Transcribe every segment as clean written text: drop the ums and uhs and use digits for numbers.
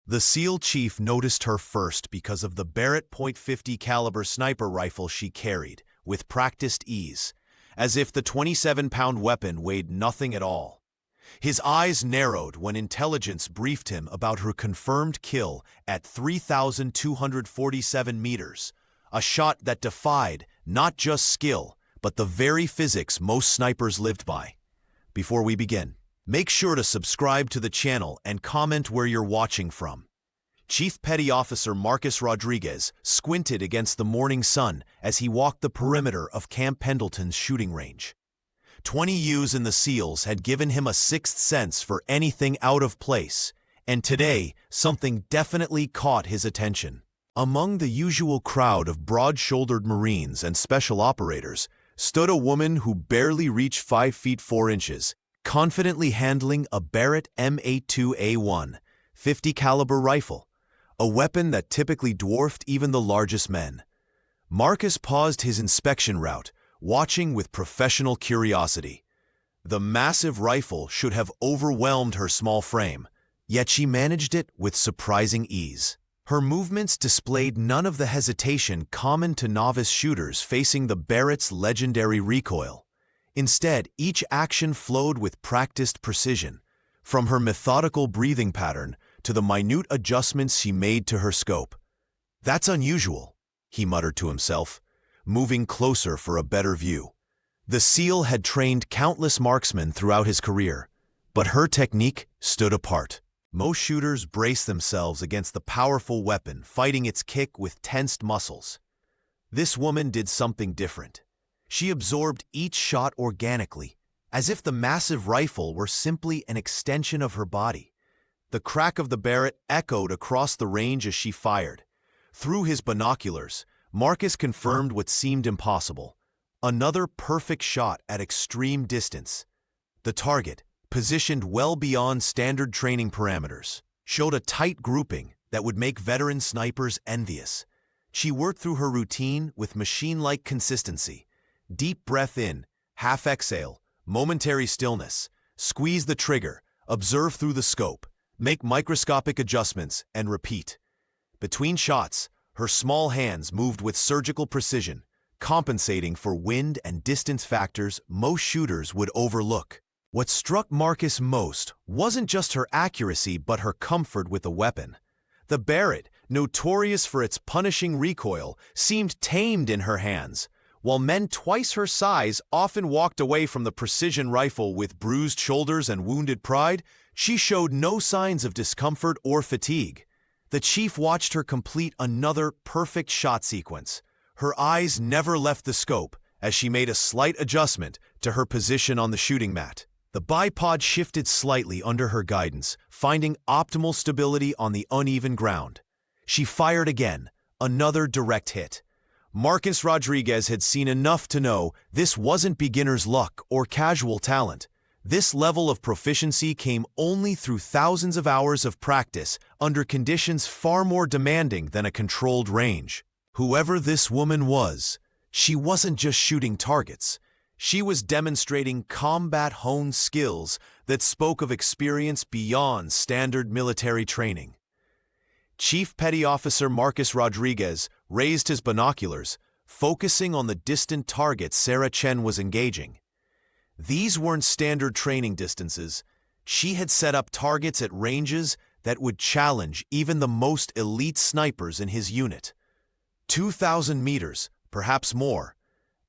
The SEAL chief noticed her first because of the Barrett .50 caliber sniper rifle she carried, with practiced ease, as if the 27-pound weapon weighed nothing at all. His eyes narrowed when intelligence briefed him about her confirmed kill at 3,247 meters, a shot that defied not just skill, but the very physics most snipers lived by. Before we begin, make sure to subscribe to the channel and comment where you're watching from. Chief Petty Officer Marcus Rodriguez squinted against the morning sun as he walked the perimeter of Camp Pendleton's shooting range. 20 years in the SEALs had given him a sixth sense for anything out of place, and today something definitely caught his attention. Among the usual crowd of broad-shouldered Marines and special operators stood a woman who barely reached 5 feet 4 inches, confidently handling a Barrett M82A1 .50 caliber rifle, a weapon that typically dwarfed even the largest men. Marcus paused his inspection route, watching with professional curiosity. The massive rifle should have overwhelmed her small frame, yet she managed it with surprising ease. Her movements displayed none of the hesitation common to novice shooters facing the Barrett's legendary recoil. Instead, each action flowed with practiced precision, from her methodical breathing pattern to the minute adjustments she made to her scope. "That's unusual," he muttered to himself, moving closer for a better view. The SEAL had trained countless marksmen throughout his career, but her technique stood apart. Most shooters brace themselves against the powerful weapon, fighting its kick with tensed muscles. This woman did something different. She absorbed each shot organically, as if the massive rifle were simply an extension of her body. The crack of the Barrett echoed across the range as she fired. Through his binoculars, Marcus confirmed what seemed impossible: another perfect shot at extreme distance. The target, positioned well beyond standard training parameters, showed a tight grouping that would make veteran snipers envious. She worked through her routine with machine-like consistency. Deep breath in, half exhale, momentary stillness, squeeze the trigger, observe through the scope, make microscopic adjustments, and repeat. Between shots, her small hands moved with surgical precision, compensating for wind and distance factors most shooters would overlook. What struck Marcus most wasn't just her accuracy but her comfort with the weapon. The Barrett, notorious for its punishing recoil, seemed tamed in her hands, while men twice her size often walked away from the precision rifle with bruised shoulders and wounded pride. She showed no signs of discomfort or fatigue. The chief watched her complete another perfect shot sequence. Her eyes never left the scope as she made a slight adjustment to her position on the shooting mat. The bipod shifted slightly under her guidance, finding optimal stability on the uneven ground. She fired again, another direct hit. Marcus Rodriguez had seen enough to know this wasn't beginner's luck or casual talent. This level of proficiency came only through thousands of hours of practice under conditions far more demanding than a controlled range. Whoever this woman was, she wasn't just shooting targets. She was demonstrating combat-honed skills that spoke of experience beyond standard military training. Chief Petty Officer Marcus Rodriguez raised his binoculars, focusing on the distant target Sarah Chen was engaging. These weren't standard training distances. She had set up targets at ranges that would challenge even the most elite snipers in his unit. 2,000 meters, perhaps more.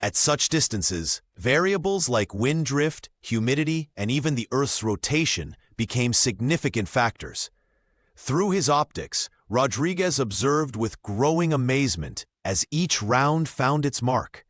At such distances, variables like wind drift, humidity, and even the Earth's rotation became significant factors. Through his optics, Rodriguez observed with growing amazement as each round found its mark,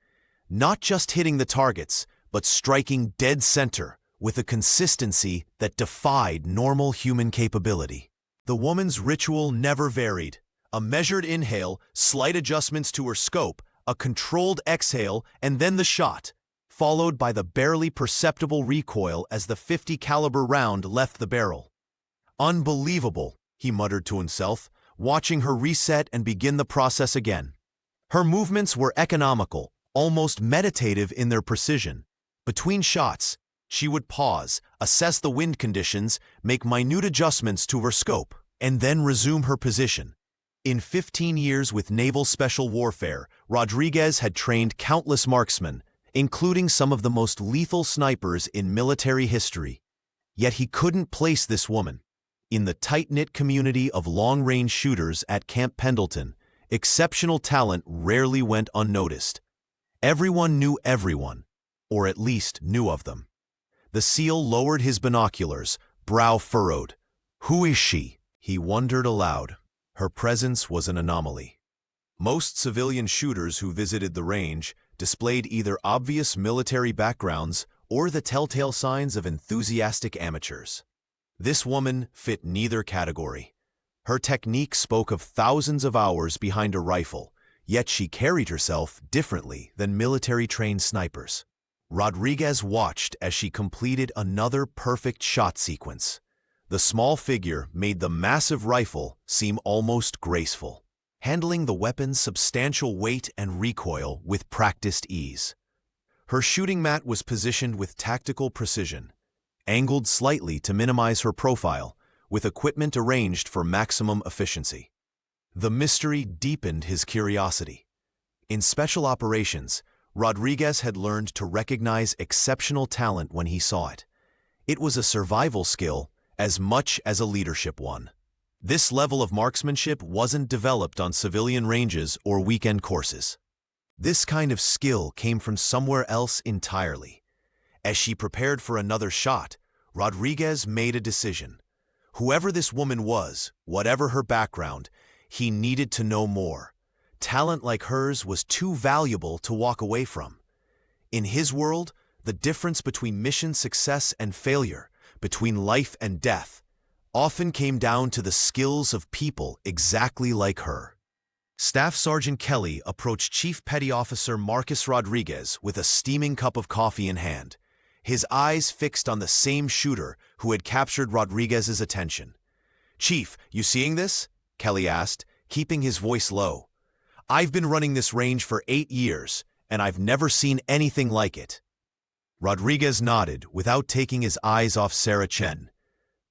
not just hitting the targets, but striking dead center with a consistency that defied normal human capability. The woman's ritual never varied. A measured inhale, slight adjustments to her scope, a controlled exhale, and then the shot, followed by the barely perceptible recoil as the .50 caliber round left the barrel. "Unbelievable," he muttered to himself, watching her reset and begin the process again. Her movements were economical, almost meditative in their precision. Between shots, she would pause, assess the wind conditions, make minute adjustments to her scope. and then resume her position. In 15 years with naval special warfare, Rodriguez had trained countless marksmen, including some of the most lethal snipers in military history. Yet he couldn't place this woman. In the tight-knit community of long-range shooters at Camp Pendleton, exceptional talent rarely went unnoticed. Everyone knew everyone, or at least knew of them. The SEAL lowered his binoculars, brow furrowed. "Who is she?" he wondered aloud. Her presence was an anomaly. Most civilian shooters who visited the range displayed either obvious military backgrounds or the telltale signs of enthusiastic amateurs. This woman fit neither category. Her technique spoke of thousands of hours behind a rifle, yet she carried herself differently than military-trained snipers. Rodriguez watched as she completed another perfect shot sequence. The small figure made the massive rifle seem almost graceful, handling the weapon's substantial weight and recoil with practiced ease. Her shooting mat was positioned with tactical precision, angled slightly to minimize her profile, with equipment arranged for maximum efficiency. The mystery deepened his curiosity. In special operations, Rodriguez had learned to recognize exceptional talent when he saw it. It was a survival skill as much as a leadership one. This level of marksmanship wasn't developed on civilian ranges or weekend courses. This kind of skill came from somewhere else entirely. As she prepared for another shot, Rodriguez made a decision. Whoever this woman was, whatever her background, he needed to know more. Talent like hers was too valuable to walk away from. In his world, the difference between mission success and failure, between life and death, often came down to the skills of people exactly like her. Staff Sergeant Kelly approached Chief Petty Officer Marcus Rodriguez with a steaming cup of coffee in hand, his eyes fixed on the same shooter who had captured Rodriguez's attention. "Chief, you seeing this?" Kelly asked, keeping his voice low. "I've been running this range for 8 years, and I've never seen anything like it." Rodriguez nodded without taking his eyes off Sarah Chen.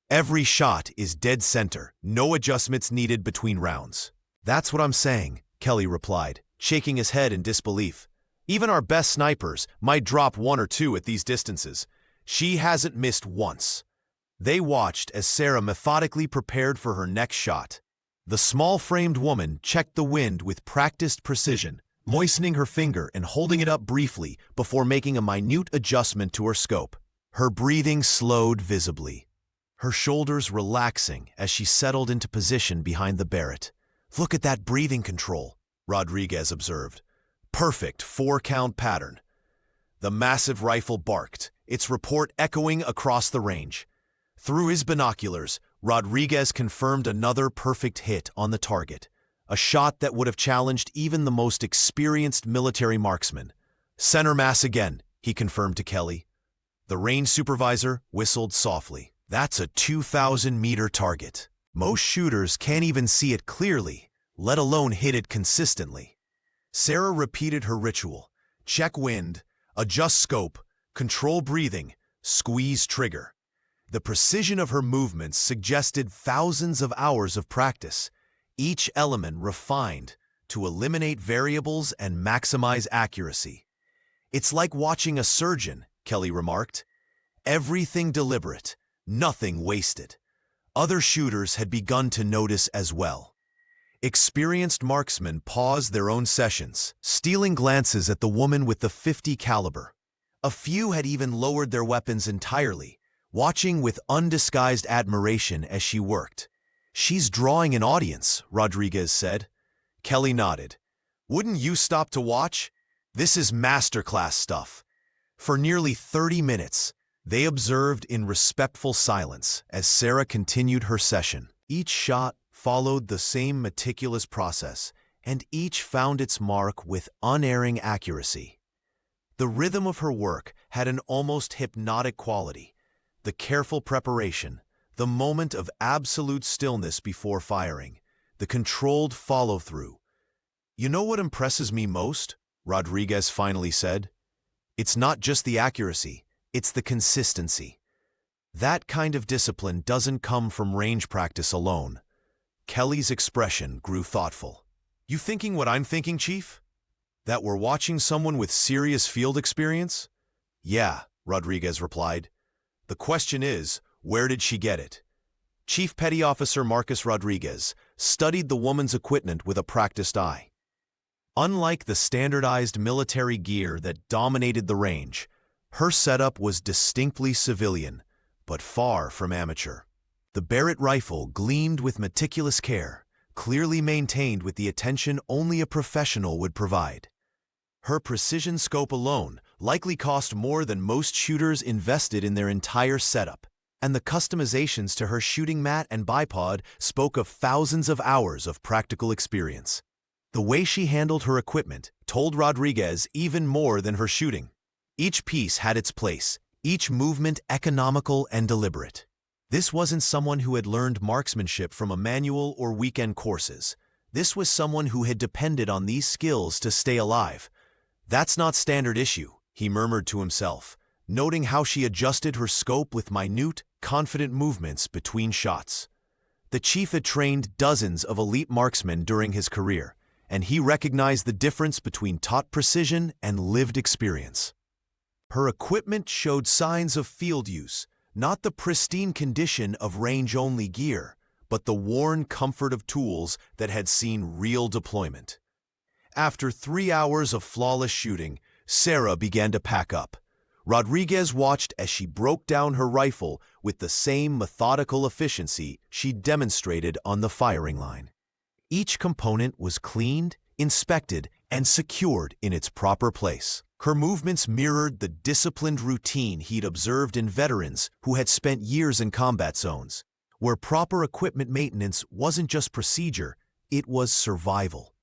"Every shot is dead center, no adjustments needed between rounds." "That's what I'm saying," Kelly replied, shaking his head in disbelief. "Even our best snipers might drop 1 or 2 at these distances. She hasn't missed once." They watched as Sarah methodically prepared for her next shot. The small-framed woman checked the wind with practiced precision, moistening her finger and holding it up briefly before making a minute adjustment to her scope. Her breathing slowed visibly, her shoulders relaxing as she settled into position behind the Barrett. "Look at that breathing control," Rodriguez observed. "Perfect 4-count pattern." The massive rifle barked, its report echoing across the range. Through his binoculars, Rodriguez confirmed another perfect hit on the target, a shot that would have challenged even the most experienced military marksman. "Center mass again," he confirmed to Kelly. The range supervisor whistled softly. "That's a 2,000-meter target. Most shooters can't even see it clearly, let alone hit it consistently." Sarah repeated her ritual. Check wind, adjust scope, control breathing, squeeze trigger. The precision of her movements suggested thousands of hours of practice, each element refined to eliminate variables and maximize accuracy. "It's like watching a surgeon," Kelly remarked. "Everything deliberate, nothing wasted." Other shooters had begun to notice as well. Experienced marksmen paused their own sessions, stealing glances at the woman with the .50 caliber. A few had even lowered their weapons entirely, watching with undisguised admiration as she worked. "She's drawing an audience," Rodriguez said. Kelly nodded. "Wouldn't you stop to watch? This is masterclass stuff." For nearly 30 minutes, they observed in respectful silence as Sarah continued her session. Each shot followed the same meticulous process, and each found its mark with unerring accuracy. The rhythm of her work had an almost hypnotic quality. The careful preparation, the moment of absolute stillness before firing, the controlled follow-through. "You know what impresses me most?" Rodriguez finally said. "It's not just the accuracy, it's the consistency. That kind of discipline doesn't come from range practice alone. Kelly's expression grew thoughtful. You thinking what I'm thinking, Chief? That we're watching someone with serious field experience? Yeah, Rodriguez replied. The question is, where did she get it? Chief Petty Officer Marcus Rodriguez studied the woman's equipment with a practiced eye. Unlike the standardized military gear that dominated the range, her setup was distinctly civilian, but far from amateur. The Barrett rifle gleamed with meticulous care, clearly maintained with the attention only a professional would provide. Her precision scope alone likely cost more than most shooters invested in their entire setup, and the customizations to her shooting mat and bipod spoke of thousands of hours of practical experience. The way she handled her equipment told Rodriguez even more than her shooting. Each piece had its place, each movement economical and deliberate. This wasn't someone who had learned marksmanship from a manual or weekend courses. This was someone who had depended on these skills to stay alive. That's not standard issue, he murmured to himself, noting how she adjusted her scope with minute, confident movements between shots. The chief had trained dozens of elite marksmen during his career, and he recognized the difference between taught precision and lived experience. Her equipment showed signs of field use, not the pristine condition of range-only gear, but the worn comfort of tools that had seen real deployment. After 3 hours of flawless shooting, Sarah began to pack up. Rodriguez watched as she broke down her rifle with the same methodical efficiency she demonstrated on the firing line. Each component was cleaned, inspected, and secured in its proper place. Her movements mirrored the disciplined routine he'd observed in veterans who had spent years in combat zones, where proper equipment maintenance wasn't just procedure, it was survival.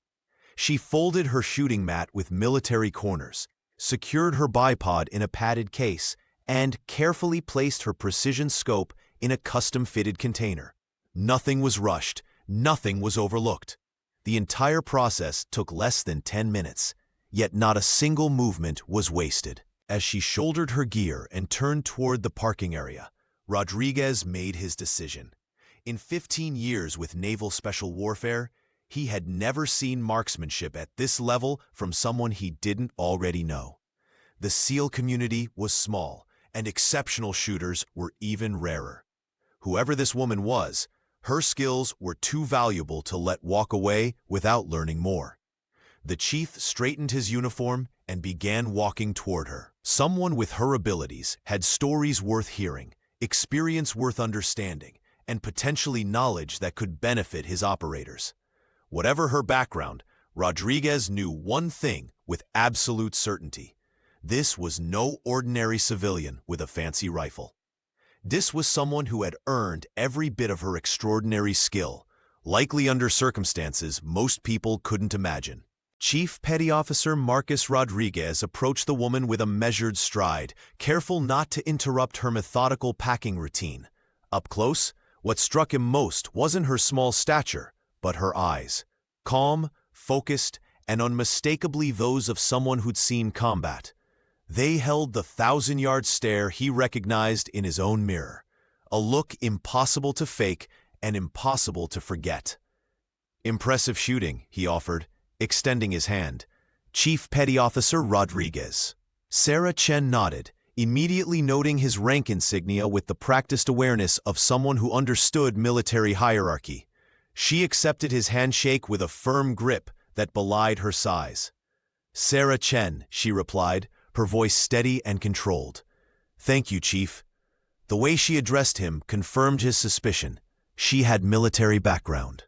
She folded her shooting mat with military corners, secured her bipod in a padded case, and carefully placed her precision scope in a custom-fitted container. Nothing was rushed, nothing was overlooked. The entire process took less than 10 minutes, yet not a single movement was wasted. As she shouldered her gear and turned toward the parking area, Rodriguez made his decision. In 15 years with naval special warfare, he had never seen marksmanship at this level from someone he didn't already know. The SEAL community was small, and exceptional shooters were even rarer. Whoever this woman was, her skills were too valuable to let walk away without learning more. The chief straightened his uniform and began walking toward her. Someone with her abilities had stories worth hearing, experience worth understanding, and potentially knowledge that could benefit his operators. Whatever her background, Rodriguez knew one thing with absolute certainty. This was no ordinary civilian with a fancy rifle. This was someone who had earned every bit of her extraordinary skill, likely under circumstances most people couldn't imagine. Chief Petty Officer Marcus Rodriguez approached the woman with a measured stride, careful not to interrupt her methodical packing routine. Up close, what struck him most wasn't her small stature, but her eyes. Calm, focused, and unmistakably those of someone who'd seen combat. They held the 1,000-yard stare he recognized in his own mirror, a look impossible to fake and impossible to forget. Impressive shooting, he offered, extending his hand. Chief Petty Officer Rodriguez. Sarah Chen nodded, immediately noting his rank insignia with the practiced awareness of someone who understood military hierarchy. She accepted his handshake with a firm grip that belied her size. Sarah Chen, she replied, her voice steady and controlled. Thank you, Chief. The way she addressed him confirmed his suspicion. She had military background.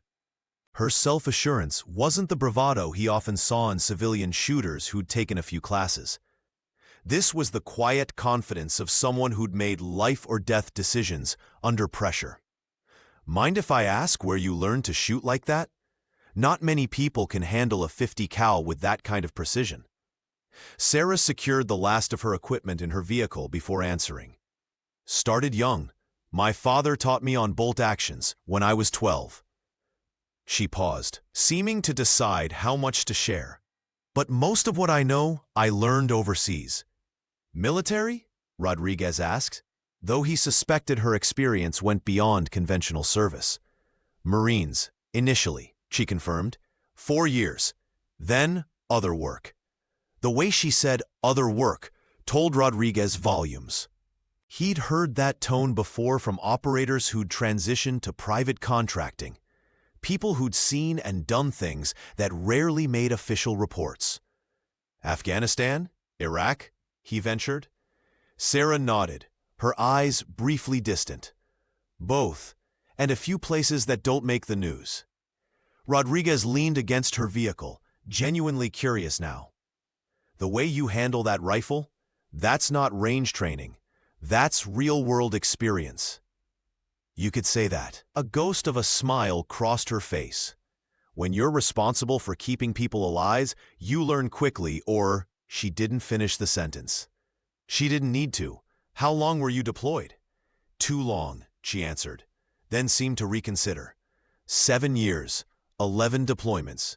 Her self-assurance wasn't the bravado he often saw in civilian shooters who'd taken a few classes. This was the quiet confidence of someone who'd made life-or-death decisions under pressure. Mind if I ask where you learned to shoot like that? Not many people can handle a .50 cal with that kind of precision. Sarah secured the last of her equipment in her vehicle before answering. Started young. My father taught me on bolt actions when I was 12. She paused, seeming to decide how much to share. But most of what I know, I learned overseas. Military? Rodriguez asked, though he suspected her experience went beyond conventional service. Marines, Initially, she confirmed. 4 years. Then, other work. The way she said other work told Rodriguez volumes. He'd heard that tone before from operators who'd transitioned to private contracting, people who'd seen and done things that rarely made official reports. Afghanistan? Iraq? He ventured. Sarah nodded, her eyes briefly distant. Both, and a few places that don't make the news. Rodriguez leaned against her vehicle, genuinely curious now. The way you handle that rifle? That's not range training. That's real-world experience. You could say that. A ghost of a smile crossed her face. When you're responsible for keeping people alive, you learn quickly, or... She didn't finish the sentence. She didn't need to. How long were you deployed? Too long, she answered, then seemed to reconsider. 7 years, 11 deployments.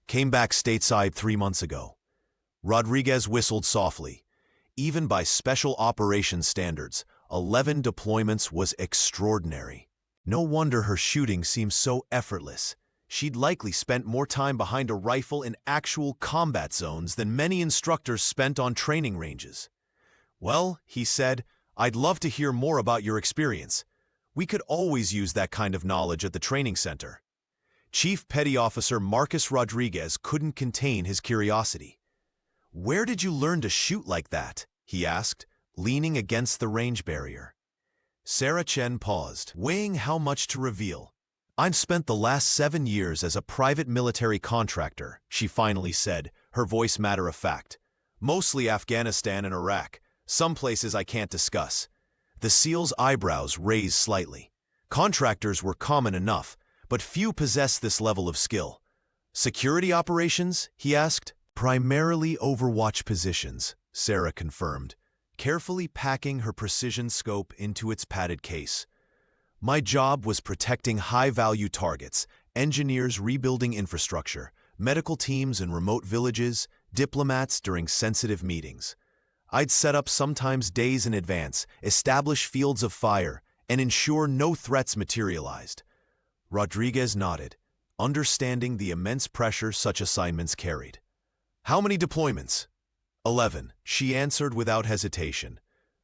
Came back stateside 3 months ago. Rodriguez whistled softly. Even by special operations standards, 11 deployments was extraordinary. No wonder her shooting seemed so effortless. She'd likely spent more time behind a rifle in actual combat zones than many instructors spent on training ranges. Well, he said, I'd love to hear more about your experience. We could always use that kind of knowledge at the training center. Chief Petty Officer Marcus Rodriguez couldn't contain his curiosity. Where did you learn to shoot like that? He asked, leaning against the range barrier. Sarah Chen paused, weighing how much to reveal. I've spent the last 7 years as a private military contractor, she finally said, her voice matter-of-fact. Mostly Afghanistan and Iraq, some places I can't discuss. The SEAL's eyebrows raised slightly. Contractors were common enough, but few possessed this level of skill. Security operations? He asked. Primarily Overwatch positions, Sarah confirmed, carefully packing her precision scope into its padded case. My job was protecting high-value targets, engineers rebuilding infrastructure, medical teams in remote villages, diplomats during sensitive meetings. I'd set up sometimes days in advance, establish fields of fire, and ensure no threats materialized. Rodriguez nodded, understanding the immense pressure such assignments carried. How many deployments? 11, she answered without hesitation.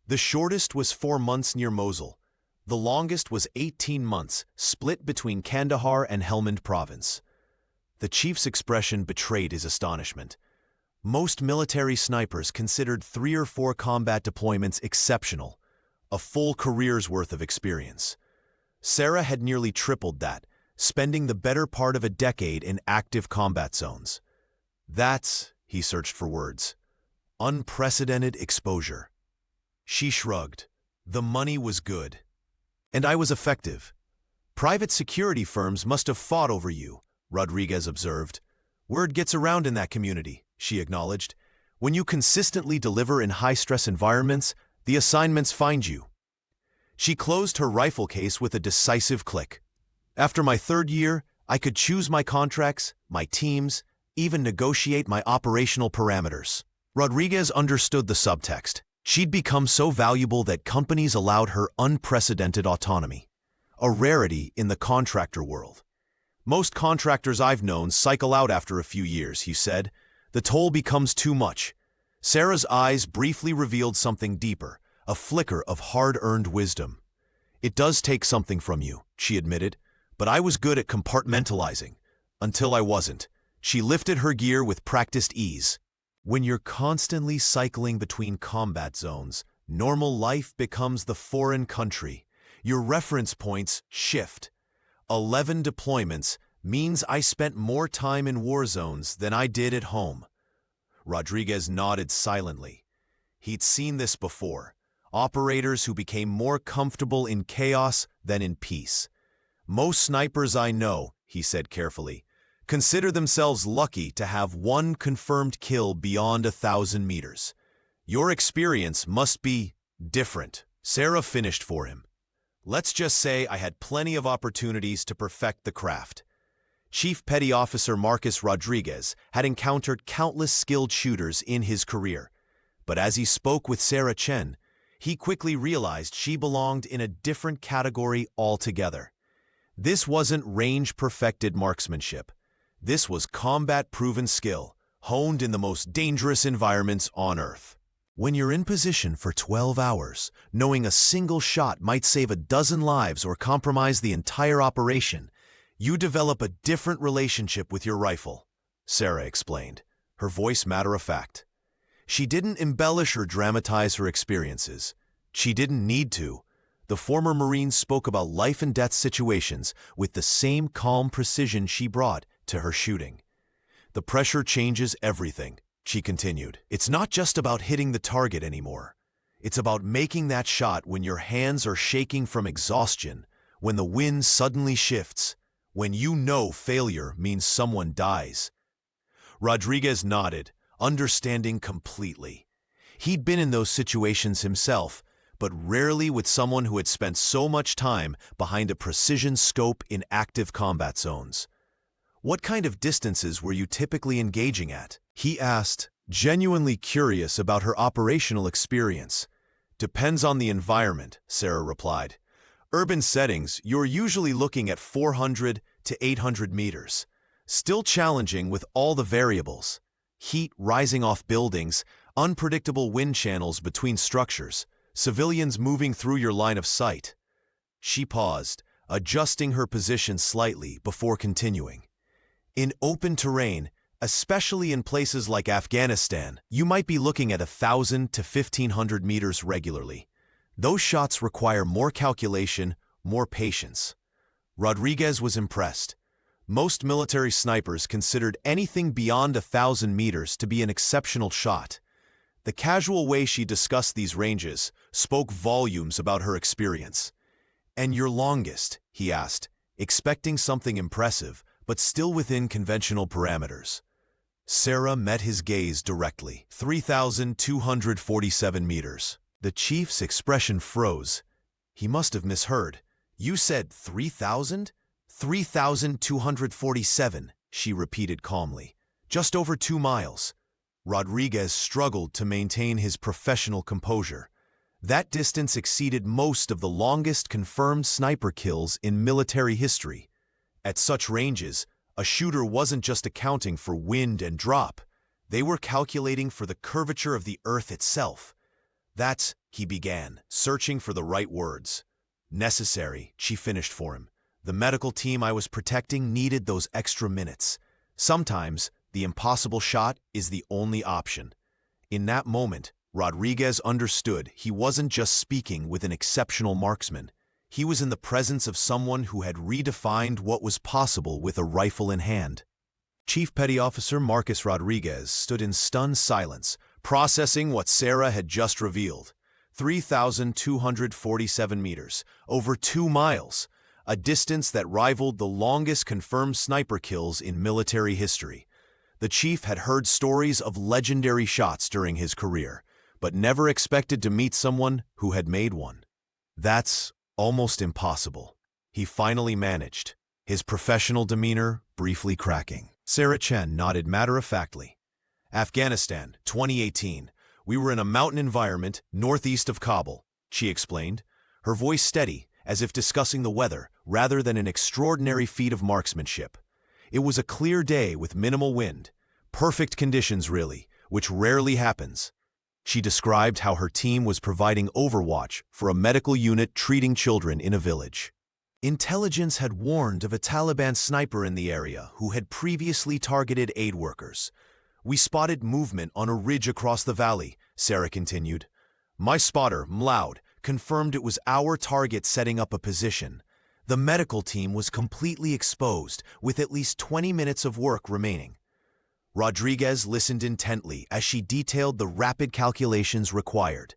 The shortest was 4 months near Mosul. The longest was 18 months, split between Kandahar and Helmand province. The chief's expression betrayed his astonishment. Most military snipers considered 3 or 4 combat deployments exceptional, a full career's worth of experience. Sarah had nearly tripled that, spending the better part of a decade in active combat zones. That's, he searched for words, unprecedented exposure. She shrugged. The money was good. And I was effective. Private security firms must have fought over you, Rodriguez observed. Word gets around in that community, she acknowledged. When you consistently deliver in high-stress environments, the assignments find you. She closed her rifle case with a decisive click. After my 3rd year, I could choose my contracts, my teams, even negotiate my operational parameters. Rodriguez understood the subtext. She'd become so valuable that companies allowed her unprecedented autonomy, a rarity in the contractor world. Most contractors I've known cycle out after a few years, he said. The toll becomes too much. Sarah's eyes briefly revealed something deeper, a flicker of hard-earned wisdom. It does take something from you, she admitted, but I was good at compartmentalizing, until I wasn't. She lifted her gear with practiced ease. When you're constantly cycling between combat zones, normal life becomes the foreign country. Your reference points shift. 11 deployments means I spent more time in war zones than I did at home. Rodriguez nodded silently. He'd seen this before. Operators who became more comfortable in chaos than in peace. Most snipers I know, he said carefully, consider themselves lucky to have 1 confirmed kill beyond 1,000 meters. Your experience must be different. Sarah finished for him. Let's just say I had plenty of opportunities to perfect the craft. Chief Petty Officer Marcus Rodriguez had encountered countless skilled shooters in his career, but as he spoke with Sarah Chen, he quickly realized she belonged in a different category altogether. This wasn't range-perfected marksmanship. This was combat-proven skill, honed in the most dangerous environments on Earth. When you're in position for 12 hours, knowing a single shot might save a dozen lives or compromise the entire operation, you develop a different relationship with your rifle, Sarah explained, her voice matter-of-fact. She didn't embellish or dramatize her experiences. She didn't need to. The former Marine spoke about life-and-death situations with the same calm precision she brought to her shooting. The pressure changes everything, she continued. It's not just about hitting the target anymore. It's about making that shot when your hands are shaking from exhaustion, when the wind suddenly shifts, when you know failure means someone dies. Rodriguez nodded, understanding completely. He'd been in those situations himself, but rarely with someone who had spent so much time behind a precision scope in active combat zones. What kind of distances were you typically engaging at? He asked, genuinely curious about her operational experience. Depends on the environment, Sarah replied. Urban settings, you're usually looking at 400 to 800 meters. Still challenging with all the variables. Heat rising off buildings, unpredictable wind channels between structures, civilians moving through your line of sight. She paused, adjusting her position slightly before continuing. In open terrain, especially in places like Afghanistan, you might be looking at 1,000 to 1,500 meters regularly. Those shots require more calculation, more patience. Rodriguez was impressed. Most military snipers considered anything beyond 1,000 meters to be an exceptional shot. The casual way she discussed these ranges spoke volumes about her experience. "And your longest?" he asked, expecting something impressive, but still within conventional parameters. Sarah met his gaze directly. 3,247 meters. The chief's expression froze. He must have misheard. "You said 3,000? 3,247, she repeated calmly. "Just over 2 miles. Rodriguez struggled to maintain his professional composure. That distance exceeded most of the longest confirmed sniper kills in military history. At such ranges, a shooter wasn't just accounting for wind and drop. They were calculating for the curvature of the earth itself. "That's," he began, searching for the right words. "Necessary," she finished for him. "The medical team I was protecting needed those extra minutes. Sometimes, the impossible shot is the only option." In that moment, Rodriguez understood he wasn't just speaking with an exceptional marksman. He was in the presence of someone who had redefined what was possible with a rifle in hand. Chief Petty Officer Marcus Rodriguez stood in stunned silence, processing what Sarah had just revealed. 3,247 meters, over 2 miles, a distance that rivaled the longest confirmed sniper kills in military history. The chief had heard stories of legendary shots during his career, but never expected to meet someone who had made one. "That's almost impossible," he finally managed, his professional demeanor briefly cracking. Sarah Chen nodded matter-of-factly. "Afghanistan, 2018. We were in a mountain environment northeast of Kabul," she explained, her voice steady, as if discussing the weather rather than an extraordinary feat of marksmanship. It was a clear day with minimal wind. Perfect conditions, really, which rarely happens. She described how her team was providing overwatch for a medical unit treating children in a village. Intelligence had warned of a Taliban sniper in the area who had previously targeted aid workers. "We spotted movement on a ridge across the valley," Sarah continued. "My spotter, Mloud, confirmed it was our target setting up a position. The medical team was completely exposed, with at least 20 minutes of work remaining." Rodriguez listened intently as she detailed the rapid calculations required.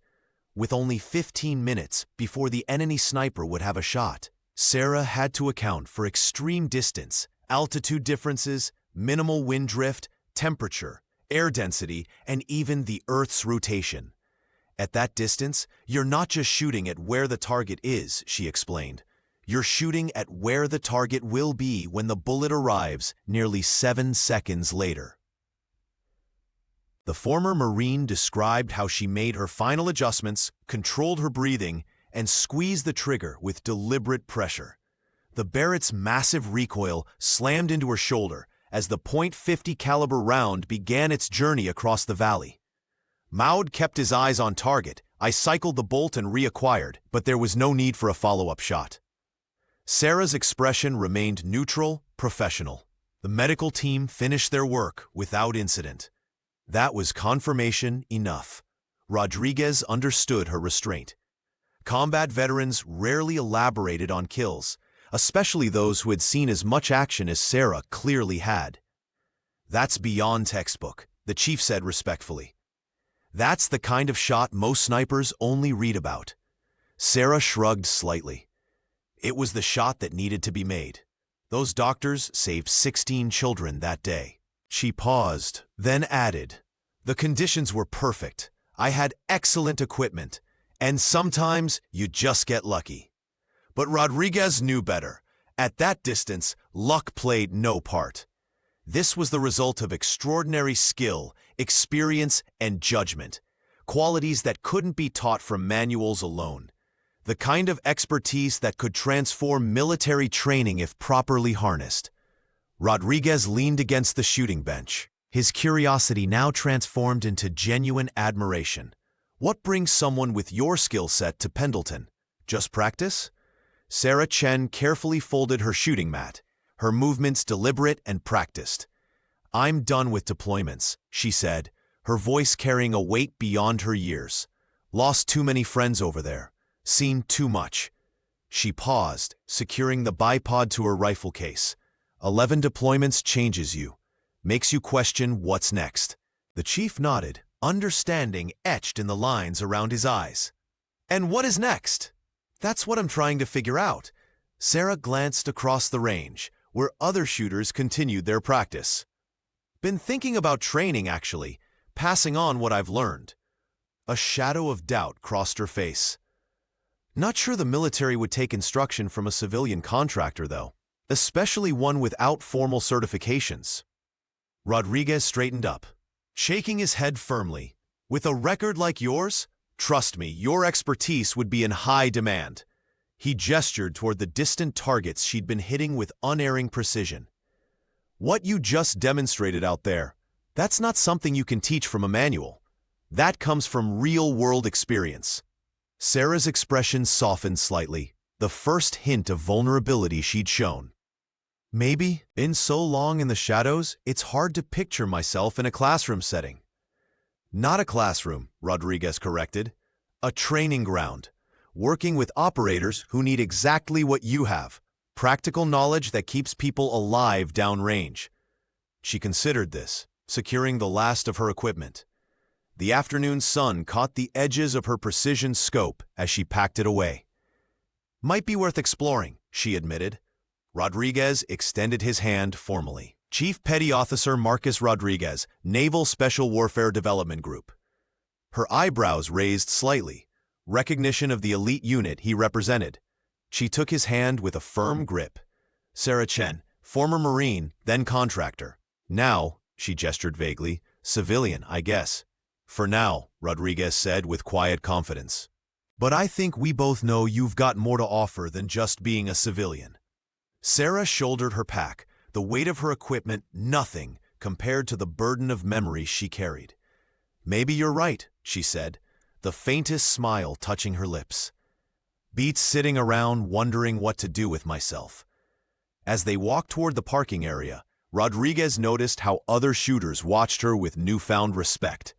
With only 15 minutes before the enemy sniper would have a shot, Sarah had to account for extreme distance, altitude differences, minimal wind drift, temperature, air density, and even the Earth's rotation. "At that distance, you're not just shooting at where the target is," she explained. "You're shooting at where the target will be when the bullet arrives nearly 7 seconds later." The former Marine described how she made her final adjustments, controlled her breathing, and squeezed the trigger with deliberate pressure. The Barrett's massive recoil slammed into her shoulder as the .50 caliber round began its journey across the valley. Maud kept his eyes on target. I cycled the bolt and reacquired, but there was no need for a follow-up shot. Sarah's expression remained neutral, professional. The medical team finished their work without incident. That was confirmation enough. Rodriguez understood her restraint. Combat veterans rarely elaborated on kills, especially those who had seen as much action as Sarah clearly had. "That's beyond textbook," the chief said respectfully. "That's the kind of shot most snipers only read about." Sarah shrugged slightly. It was the shot that needed to be made. Those doctors saved 16 children that day. She paused, then added, "The conditions were perfect. I had excellent equipment, and sometimes you just get lucky." But Rodriguez knew better. At that distance, luck played no part. This was the result of extraordinary skill, experience, and judgment, qualities that couldn't be taught from manuals alone. The kind of expertise that could transform military training if properly harnessed. Rodriguez leaned against the shooting bench, his curiosity now transformed into genuine admiration. "What brings someone with your skill set to Pendleton? Just practice?" Sarah Chen carefully folded her shooting mat, her movements deliberate and practiced. "I'm done with deployments," she said, her voice carrying a weight beyond her years. "Lost too many friends over there. Seen too much." She paused, securing the bipod to her rifle case. 11 deployments changes you. Makes you question what's next. The chief nodded, understanding etched in the lines around his eyes. "And what is next?" "That's what I'm trying to figure out." Sarah glanced across the range, where other shooters continued their practice. "Been thinking about training, actually, passing on what I've learned." A shadow of doubt crossed her face. "Not sure the military would take instruction from a civilian contractor, though, especially one without formal certifications." Rodriguez straightened up, shaking his head firmly. "With a record like yours, trust me, your expertise would be in high demand." He gestured toward the distant targets she'd been hitting with unerring precision. "What you just demonstrated out there, that's not something you can teach from a manual. That comes from real-world experience." Sarah's expression softened slightly, the first hint of vulnerability she'd shown. "Maybe, been so long in the shadows, it's hard to picture myself in a classroom setting." "Not a classroom," Rodriguez corrected. "A training ground, working with operators who need exactly what you have, practical knowledge that keeps people alive downrange." She considered this, securing the last of her equipment. The afternoon sun caught the edges of her precision scope as she packed it away. "Might be worth exploring," she admitted. Rodriguez extended his hand formally. "Chief Petty Officer Marcus Rodriguez, Naval Special Warfare Development Group." Her eyebrows raised slightly, recognition of the elite unit he represented. She took his hand with a firm grip. "Sarah Chen, former Marine, then contractor. Now," she gestured vaguely, "civilian, I guess." "For now," Rodriguez said with quiet confidence. "But I think we both know you've got more to offer than just being a civilian." Sarah shouldered her pack, the weight of her equipment nothing compared to the burden of memories she carried. "Maybe you're right," she said, the faintest smile touching her lips. "Beats sitting around wondering what to do with myself." As they walked toward the parking area, Rodriguez noticed how other shooters watched her with newfound respect.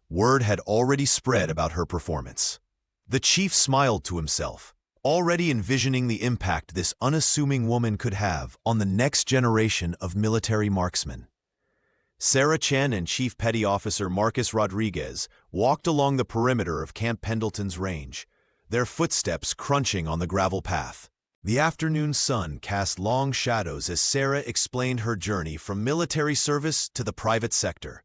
Word had already spread about her performance. The chief smiled to himself, already envisioning the impact this unassuming woman could have on the next generation of military marksmen. Sarah Chen and Chief Petty Officer Marcus Rodriguez walked along the perimeter of Camp Pendleton's range, their footsteps crunching on the gravel path. The afternoon sun cast long shadows as Sarah explained her journey from military service to the private sector.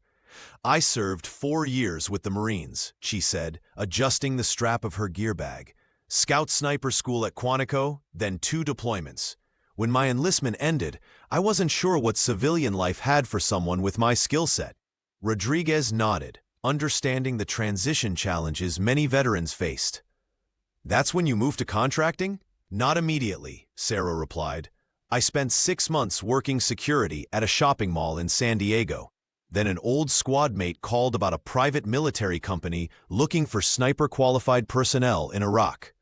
"I served 4 years with the Marines," she said, adjusting the strap of her gear bag. "Scout sniper school at Quantico, then 2 deployments. When my enlistment ended, I wasn't sure what civilian life had for someone with my skill set." Rodriguez nodded, understanding the transition challenges many veterans faced. "That's when you moved to contracting?" Not immediately, Sarah replied. I spent 6 months working security at a shopping mall in San Diego. Then an old squad mate called about a private military company looking for sniper-qualified personnel in Iraq.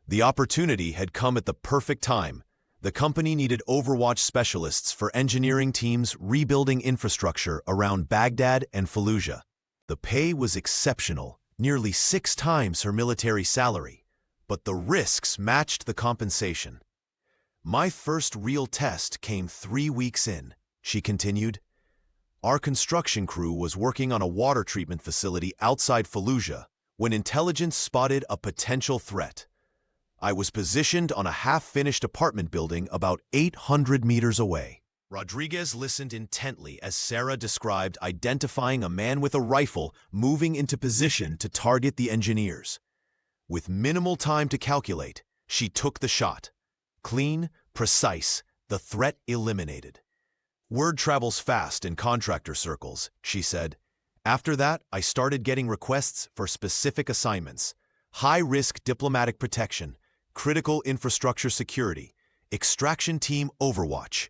The opportunity had come at the perfect time. The company needed Overwatch specialists for engineering teams rebuilding infrastructure around Baghdad and Fallujah. The pay was exceptional, nearly 6 times her military salary, but the risks matched the compensation. My first real test came 3 weeks in, she continued. Our construction crew was working on a water treatment facility outside Fallujah when intelligence spotted a potential threat. I was positioned on a half-finished apartment building about 800 meters away. Rodriguez listened intently as Sarah described identifying a man with a rifle moving into position to target the engineers. With minimal time to calculate, she took the shot. Clean, precise, the threat eliminated. Word travels fast in contractor circles, she said. After that, I started getting requests for specific assignments: high-risk diplomatic protection, critical infrastructure security, extraction team Overwatch.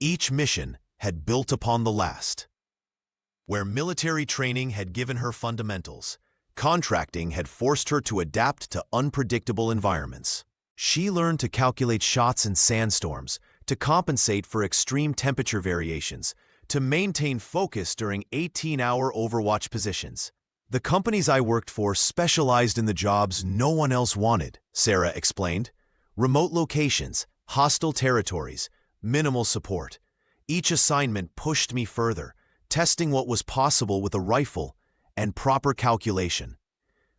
Each mission had built upon the last. Where military training had given her fundamentals, contracting had forced her to adapt to unpredictable environments. She learned to calculate shots in sandstorms, to compensate for extreme temperature variations, to maintain focus during 18-hour Overwatch positions. The companies I worked for specialized in the jobs no one else wanted, Sarah explained. Remote locations, hostile territories, minimal support. Each assignment pushed me further, testing what was possible with a rifle and proper calculation.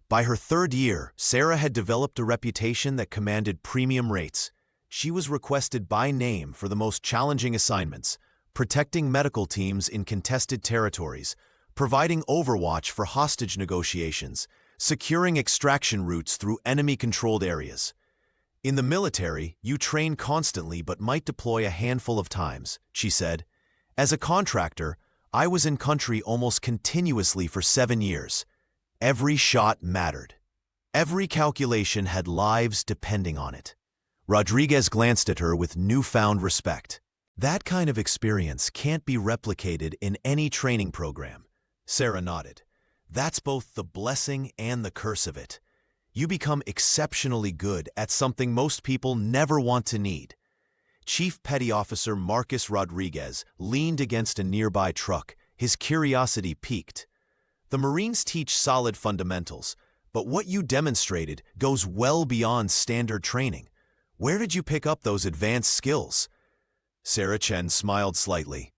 By her 3rd year, Sarah had developed a reputation that commanded premium rates. She was requested by name for the most challenging assignments: protecting medical teams in contested territories, providing Overwatch for hostage negotiations, securing extraction routes through enemy-controlled areas. In the military, you train constantly but might deploy a handful of times, she said. As a contractor, I was in country almost continuously for 7 years. Every shot mattered. Every calculation had lives depending on it. Rodriguez glanced at her with newfound respect. That kind of experience can't be replicated in any training program. Sarah nodded. That's both the blessing and the curse of it. You become exceptionally good at something most people never want to need. Chief Petty Officer Marcus Rodriguez leaned against a nearby truck, his curiosity piqued. The Marines teach solid fundamentals, but what you demonstrated goes well beyond standard training. Where did you pick up those advanced skills? Sarah Chen smiled slightly.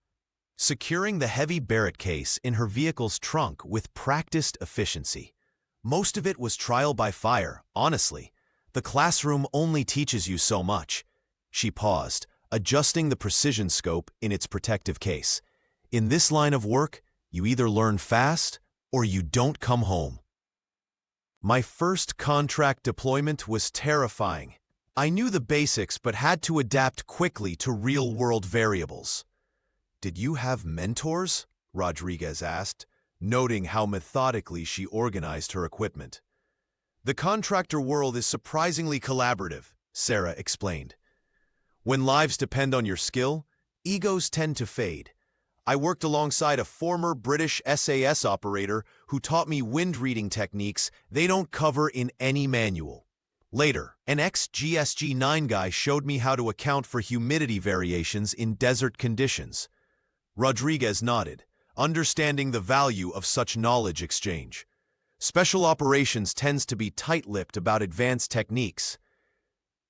Securing the heavy Barrett case in her vehicle's trunk with practiced efficiency. Most of it was trial by fire, honestly. The classroom only teaches you so much. She paused, adjusting the precision scope in its protective case. In this line of work, you either learn fast or you don't come home. My first contract deployment was terrifying. I knew the basics but had to adapt quickly to real-world variables. Did you have mentors? Rodriguez asked, noting how methodically she organized her equipment. The contractor world is surprisingly collaborative, Sarah explained. When lives depend on your skill, egos tend to fade. I worked alongside a former British SAS operator who taught me wind reading techniques they don't cover in any manual. Later, an ex-GSG-9 guy showed me how to account for humidity variations in desert conditions. Rodriguez nodded, understanding the value of such knowledge exchange. Special operations tends to be tight-lipped about advanced techniques.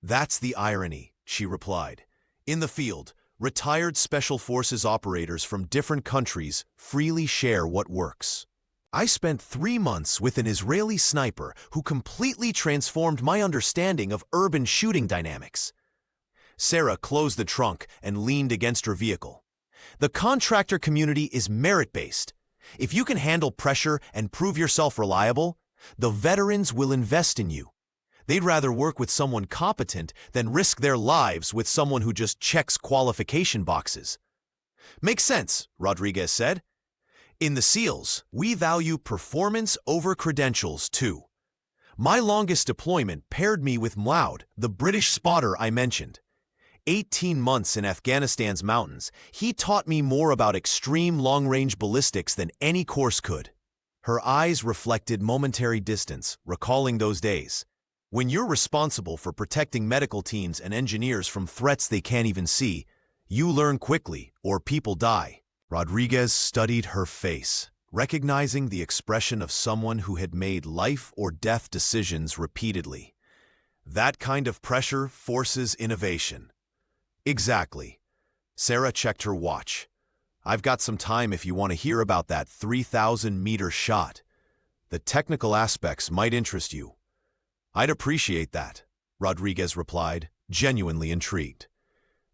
That's the irony, she replied. In the field, retired Special Forces operators from different countries freely share what works. I spent 3 months with an Israeli sniper who completely transformed my understanding of urban shooting dynamics. Sarah closed the trunk and leaned against her vehicle. The contractor community is merit-based. If you can handle pressure and prove yourself reliable, the veterans will invest in you. They'd rather work with someone competent than risk their lives with someone who just checks qualification boxes. Makes sense, Rodriguez said. In the SEALs, we value performance over credentials, too. My longest deployment paired me with Mlaud, the British spotter I mentioned. 18 months in Afghanistan's mountains, he taught me more about extreme long-range ballistics than any course could. Her eyes reflected momentary distance, recalling those days. When you're responsible for protecting medical teams and engineers from threats they can't even see, you learn quickly, or people die. Rodriguez studied her face, recognizing the expression of someone who had made life-or-death decisions repeatedly. That kind of pressure forces innovation. Exactly. Sarah checked her watch. I've got some time if you want to hear about that 3,000-meter shot. The technical aspects might interest you. I'd appreciate that, Rodriguez replied, genuinely intrigued.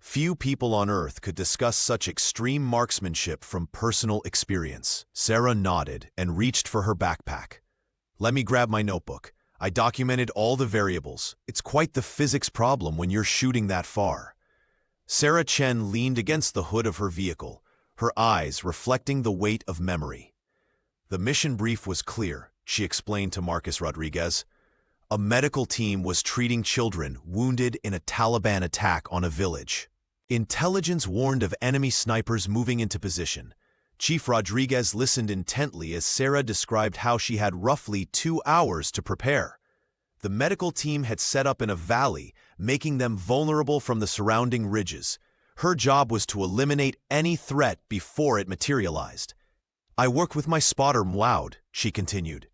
Few people on Earth could discuss such extreme marksmanship from personal experience. Sarah nodded and reached for her backpack. Let me grab my notebook. I documented all the variables. It's quite the physics problem when you're shooting that far. Sarah Chen leaned against the hood of her vehicle, her eyes reflecting the weight of memory. The mission brief was clear, she explained to Marcus Rodriguez. A medical team was treating children wounded in a Taliban attack on a village. Intelligence warned of enemy snipers moving into position. Chief Rodriguez listened intently as Sarah described how she had roughly 2 hours to prepare. The medical team had set up in a valley, making them vulnerable from the surrounding ridges. Her job was to eliminate any threat before it materialized. I work with my spotter Mlaud, she continued.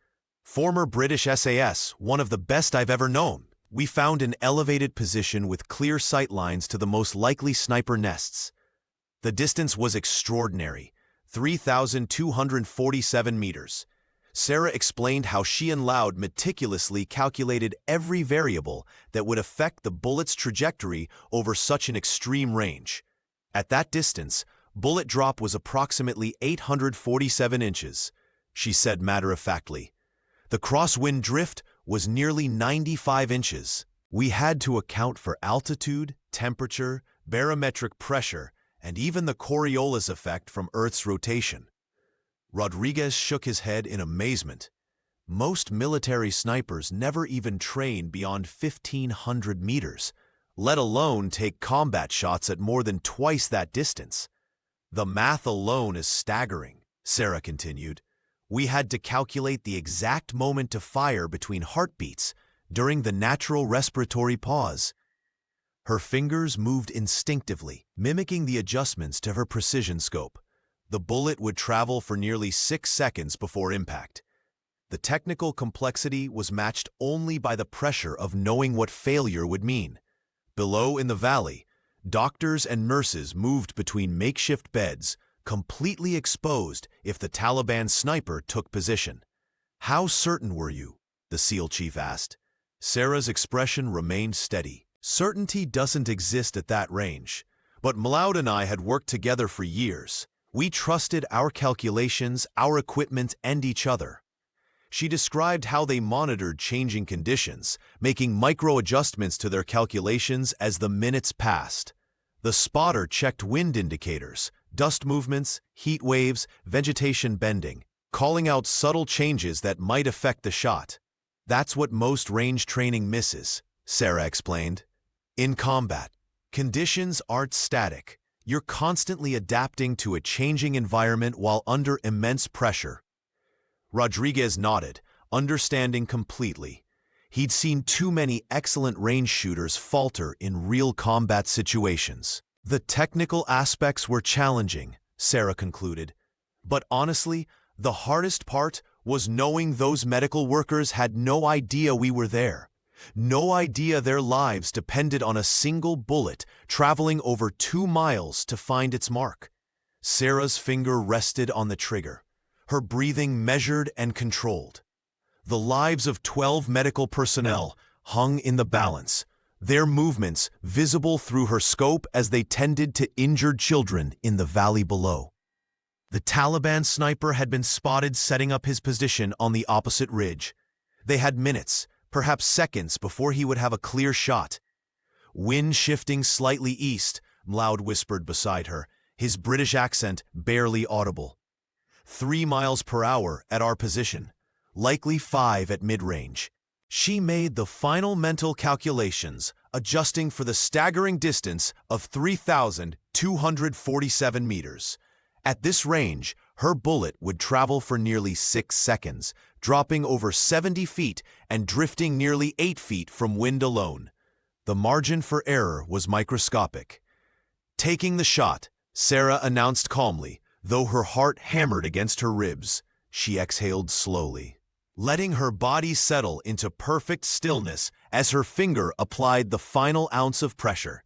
Former British SAS, one of the best I've ever known. We found an elevated position with clear sight lines to the most likely sniper nests. The distance was extraordinary, 3,247 meters. Sarah explained how she and Mlaud meticulously calculated every variable that would affect the bullet's trajectory over such an extreme range. At that distance, bullet drop was approximately 847 inches, she said matter-of-factly. The crosswind drift was nearly 95 inches. We had to account for altitude, temperature, barometric pressure, and even the Coriolis effect from Earth's rotation. Rodriguez shook his head in amazement. Most military snipers never even train beyond 1,500 meters, let alone take combat shots at more than twice that distance. The math alone is staggering, Sarah continued. We had to calculate the exact moment to fire between heartbeats during the natural respiratory pause. Her fingers moved instinctively, mimicking the adjustments to her precision scope. The bullet would travel for nearly 6 seconds before impact. The technical complexity was matched only by the pressure of knowing what failure would mean. Below in the valley, doctors and nurses moved between makeshift beds, completely exposed if the Taliban sniper took position. How certain were you? The SEAL chief asked. Sarah's expression remained steady. Certainty doesn't exist at that range, but Mlaud and I had worked together for years. We trusted our calculations, our equipment, and each other. She described how they monitored changing conditions, making micro-adjustments to their calculations as the minutes passed. The spotter checked wind indicators, dust movements, heat waves, vegetation bending, calling out subtle changes that might affect the shot. That's what most range training misses, Sarah explained. In combat, conditions aren't static. You're constantly adapting to a changing environment while under immense pressure. Rodriguez nodded, understanding completely. He'd seen too many excellent range shooters falter in real combat situations. The technical aspects were challenging, Sarah concluded. But honestly, the hardest part was knowing those medical workers had no idea we were there. No idea their lives depended on a single bullet traveling over 2 miles to find its mark. Sarah's finger rested on the trigger, her breathing measured and controlled. The lives of 12 medical personnel hung in the balance, their movements visible through her scope as they tended to injured children in the valley below. The Taliban sniper had been spotted setting up his position on the opposite ridge. They had minutes, perhaps seconds, before he would have a clear shot. Wind shifting slightly east, Mlaud whispered beside her, his British accent barely audible. 3 miles per hour at our position, likely 5 at mid-range. She made the final mental calculations, adjusting for the staggering distance of 3,247 meters. At this range, her bullet would travel for nearly 6 seconds, dropping over 70 feet and drifting nearly 8 feet from wind alone. The margin for error was microscopic. Taking the shot, Sarah announced calmly, though her heart hammered against her ribs. She exhaled slowly, letting her body settle into perfect stillness as her finger applied the final ounce of pressure.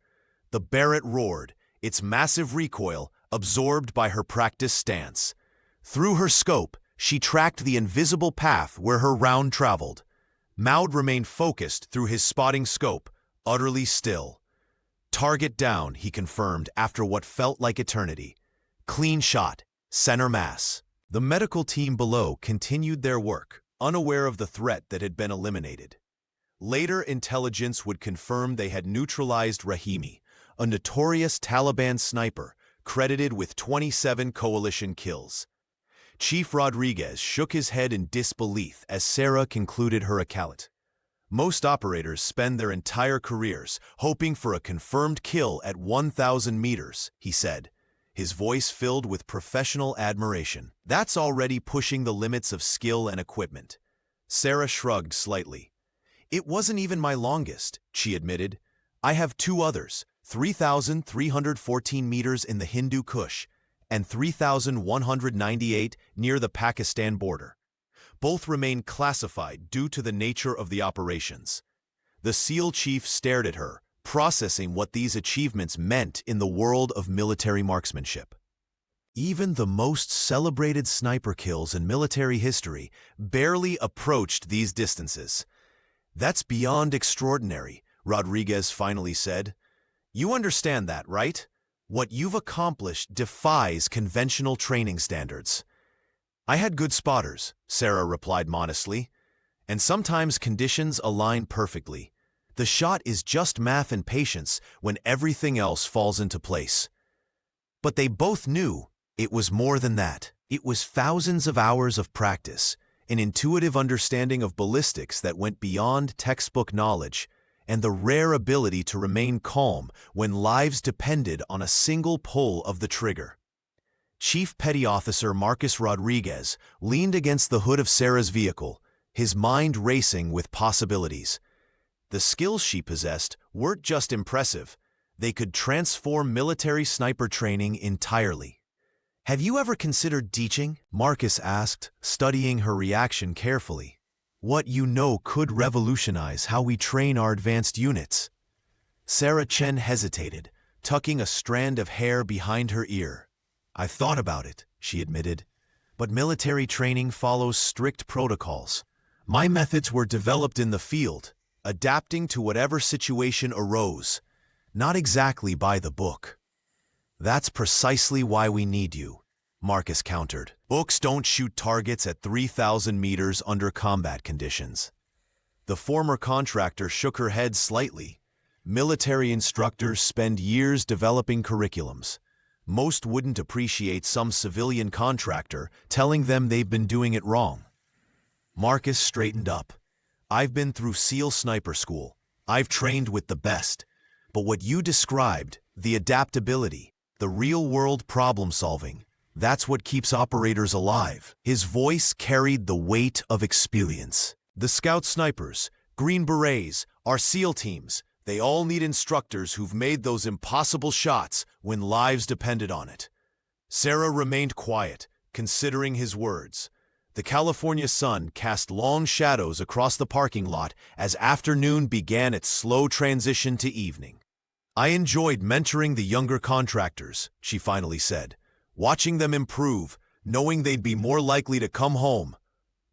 The Barrett roared, its massive recoil absorbed by her practiced stance. Through her scope, she tracked the invisible path where her round traveled. Maud remained focused through his spotting scope, utterly still. Target down, he confirmed after what felt like eternity. Clean shot, center mass. The medical team below continued their work, unaware of the threat that had been eliminated. Later intelligence would confirm they had neutralized Rahimi, a notorious Taliban sniper credited with 27 coalition kills. Chief Rodriguez shook his head in disbelief as Sarah concluded her account. Most operators spend their entire careers hoping for a confirmed kill at 1,000 meters, he said, his voice filled with professional admiration. That's already pushing the limits of skill and equipment. Sarah shrugged slightly. It wasn't even my longest, she admitted. I have 2 others, 3,314 meters in the Hindu Kush and 3,198 near the Pakistan border. Both remain classified due to the nature of the operations. The SEAL chief stared at her, processing what these achievements meant in the world of military marksmanship. Even the most celebrated sniper kills in military history barely approached these distances. That's beyond extraordinary, Rodriguez finally said. You understand that, right? What you've accomplished defies conventional training standards. I had good spotters, Sarah replied modestly, and sometimes conditions align perfectly. The shot is just math and patience when everything else falls into place. But they both knew it was more than that. It was thousands of hours of practice, an intuitive understanding of ballistics that went beyond textbook knowledge, and the rare ability to remain calm when lives depended on a single pull of the trigger. Chief Petty Officer Marcus Rodriguez leaned against the hood of Sarah's vehicle, his mind racing with possibilities. The skills she possessed weren't just impressive, they could transform military sniper training entirely. Have you ever considered teaching? Marcus asked, studying her reaction carefully. What you know could revolutionize how we train our advanced units. Sarah Chen hesitated, tucking a strand of hair behind her ear. I've thought about it, she admitted, but military training follows strict protocols. My methods were developed in the field, adapting to whatever situation arose, not exactly by the book. That's precisely why we need you, Marcus countered. Books don't shoot targets at 3,000 meters under combat conditions. The former contractor shook her head slightly. Military instructors spend years developing curriculums. Most wouldn't appreciate some civilian contractor telling them they've been doing it wrong. Marcus straightened up. I've been through SEAL sniper school. I've trained with the best. But what you described, the adaptability, the real-world problem-solving, that's what keeps operators alive. His voice carried the weight of experience. The Scout snipers, Green Berets, our SEAL teams, they all need instructors who've made those impossible shots when lives depended on it. Sarah remained quiet, considering his words. The California sun cast long shadows across the parking lot as afternoon began its slow transition to evening. I enjoyed mentoring the younger contractors, she finally said, watching them improve, knowing they'd be more likely to come home.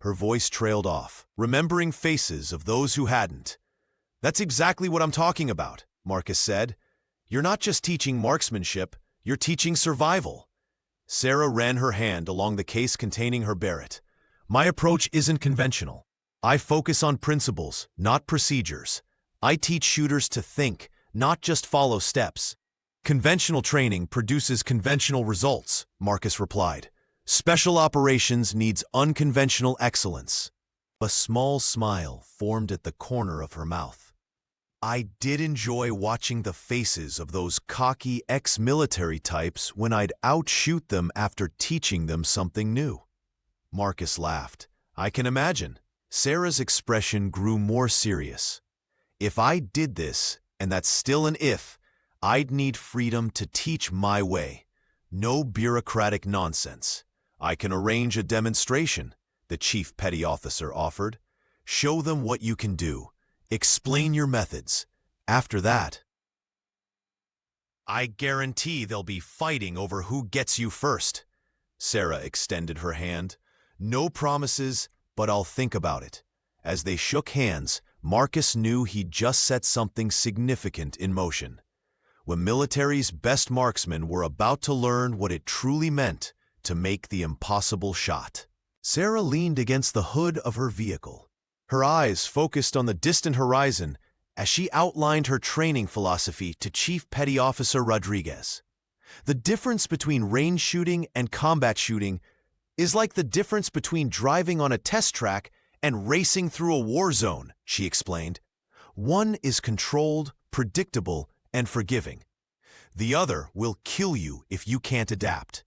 Her voice trailed off, remembering faces of those who hadn't. That's exactly what I'm talking about, Marcus said. You're not just teaching marksmanship, you're teaching survival. Sarah ran her hand along the case containing her Barrett. My approach isn't conventional. I focus on principles, not procedures. I teach shooters to think, not just follow steps. Conventional training produces conventional results, Marcus replied. Special operations needs unconventional excellence. A small smile formed at the corner of her mouth. I did enjoy watching the faces of those cocky ex-military types when I'd outshoot them after teaching them something new. Marcus laughed. I can imagine. Sarah's expression grew more serious. If I did this, and that's still an if, I'd need freedom to teach my way. No bureaucratic nonsense. I can arrange a demonstration, the chief petty officer offered. Show them what you can do. Explain your methods. After that, I guarantee they'll be fighting over who gets you first. Sarah extended her hand. No promises, but I'll think about it. As they shook hands, Marcus knew he'd just set something significant in motion. When military's best marksmen were about to learn what it truly meant to make the impossible shot. Sarah leaned against the hood of her vehicle, her eyes focused on the distant horizon as she outlined her training philosophy to Chief Petty Officer Rodriguez. The difference between range shooting and combat shooting is like the difference between driving on a test track and racing through a war zone, she explained. One is controlled, predictable, and forgiving. The other will kill you if you can't adapt.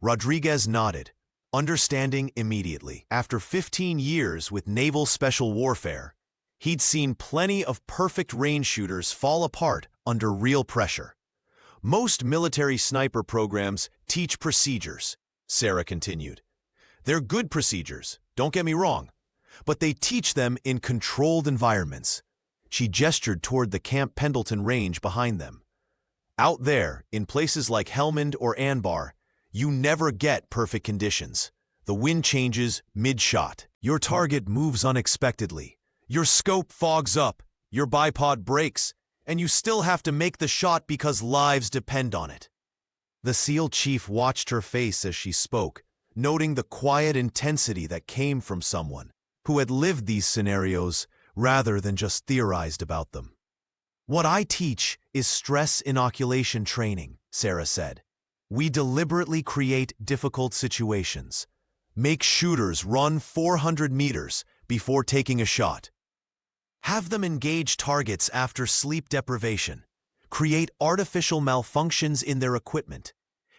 Rodriguez nodded, understanding immediately. After 15 years with naval special warfare, he'd seen plenty of perfect range shooters fall apart under real pressure. Most military sniper programs teach procedures, Sarah continued. They're good procedures, don't get me wrong, but they teach them in controlled environments. She gestured toward the Camp Pendleton range behind them. Out there, in places like Helmand or Anbar, you never get perfect conditions. The wind changes mid-shot. Your target moves unexpectedly. Your scope fogs up, your bipod breaks, and you still have to make the shot because lives depend on it. The SEAL chief watched her face as she spoke, noting the quiet intensity that came from someone who had lived these scenarios rather than just theorized about them. What I teach is stress inoculation training, Sarah said. We deliberately create difficult situations. Make shooters run 400 meters before taking a shot. Have them engage targets after sleep deprivation. Create artificial malfunctions in their equipment.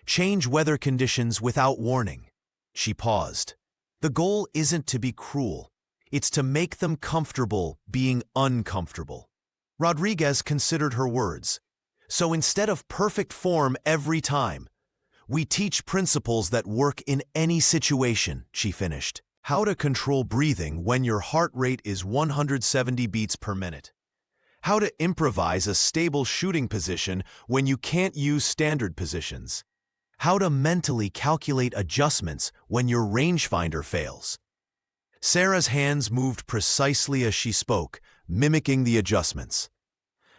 Change weather conditions without warning. She paused. The goal isn't to be cruel. It's to make them comfortable being uncomfortable. Rodriguez considered her words. So instead of perfect form every time, we teach principles that work in any situation, she finished. How to control breathing when your heart rate is 170 beats per minute. How to improvise a stable shooting position when you can't use standard positions. How to mentally calculate adjustments when your rangefinder fails. Sarah's hands moved precisely as she spoke, mimicking the adjustments.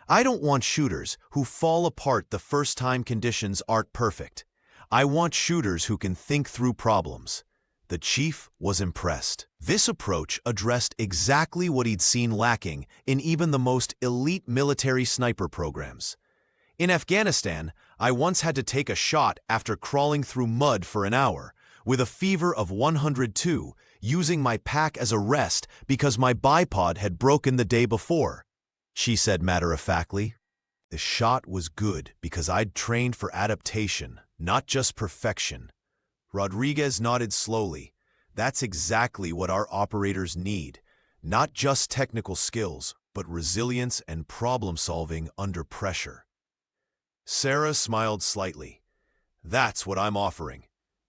I don't want shooters who fall apart the first time conditions aren't perfect. I want shooters who can think through problems. The chief was impressed. This approach addressed exactly what he'd seen lacking in even the most elite military sniper programs. In Afghanistan, I once had to take a shot after crawling through mud for an hour, with a fever of 102, using my pack as a rest because my bipod had broken the day before. She said matter-of-factly. The shot was good because I'd trained for adaptation, not just perfection. Rodriguez nodded slowly. That's exactly what our operators need. Not just technical skills, but resilience and problem-solving under pressure. Sarah smiled slightly. That's what I'm offering.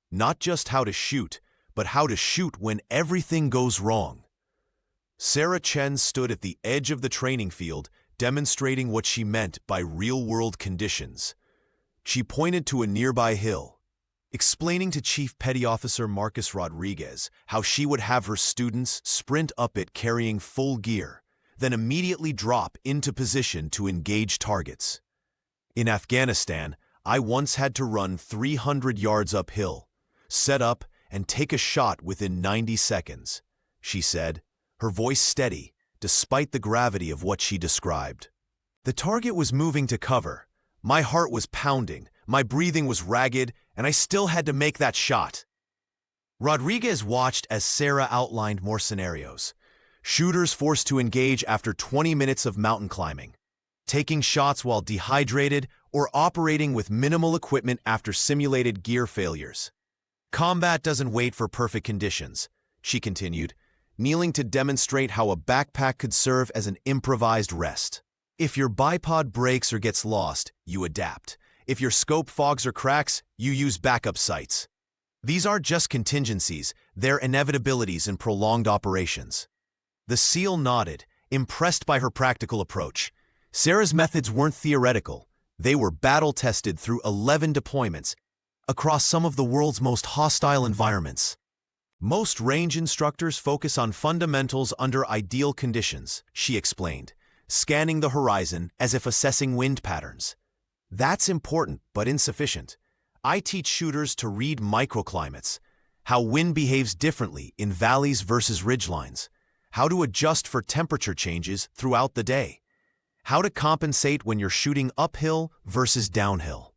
Not just how to shoot, but how to shoot when everything goes wrong. Sarah Chen stood at the edge of the training field, demonstrating what she meant by real-world conditions. She pointed to a nearby hill, explaining to Chief Petty Officer Marcus Rodriguez how she would have her students sprint up it carrying full gear, then immediately drop into position to engage targets. In Afghanistan, I once had to run 300 yards uphill, set up, and take a shot within 90 seconds, she said, her voice steady, despite the gravity of what she described. The target was moving to cover. My heart was pounding, my breathing was ragged, and I still had to make that shot. Rodriguez watched as Sarah outlined more scenarios. Shooters forced to engage after 20 minutes of mountain climbing, taking shots while dehydrated, or operating with minimal equipment after simulated gear failures. Combat doesn't wait for perfect conditions, she continued, kneeling to demonstrate how a backpack could serve as an improvised rest. If your bipod breaks or gets lost, you adapt. If your scope fogs or cracks, you use backup sights. These aren't just contingencies, they're inevitabilities in prolonged operations. The SEAL nodded, impressed by her practical approach. Sarah's methods weren't theoretical. They were battle-tested through 11 deployments across some of the world's most hostile environments. Most range instructors focus on fundamentals under ideal conditions, she explained, scanning the horizon as if assessing wind patterns. That's important, but insufficient. I teach shooters to read microclimates, how wind behaves differently in valleys versus ridgelines, how to adjust for temperature changes throughout the day, how to compensate when you're shooting uphill versus downhill.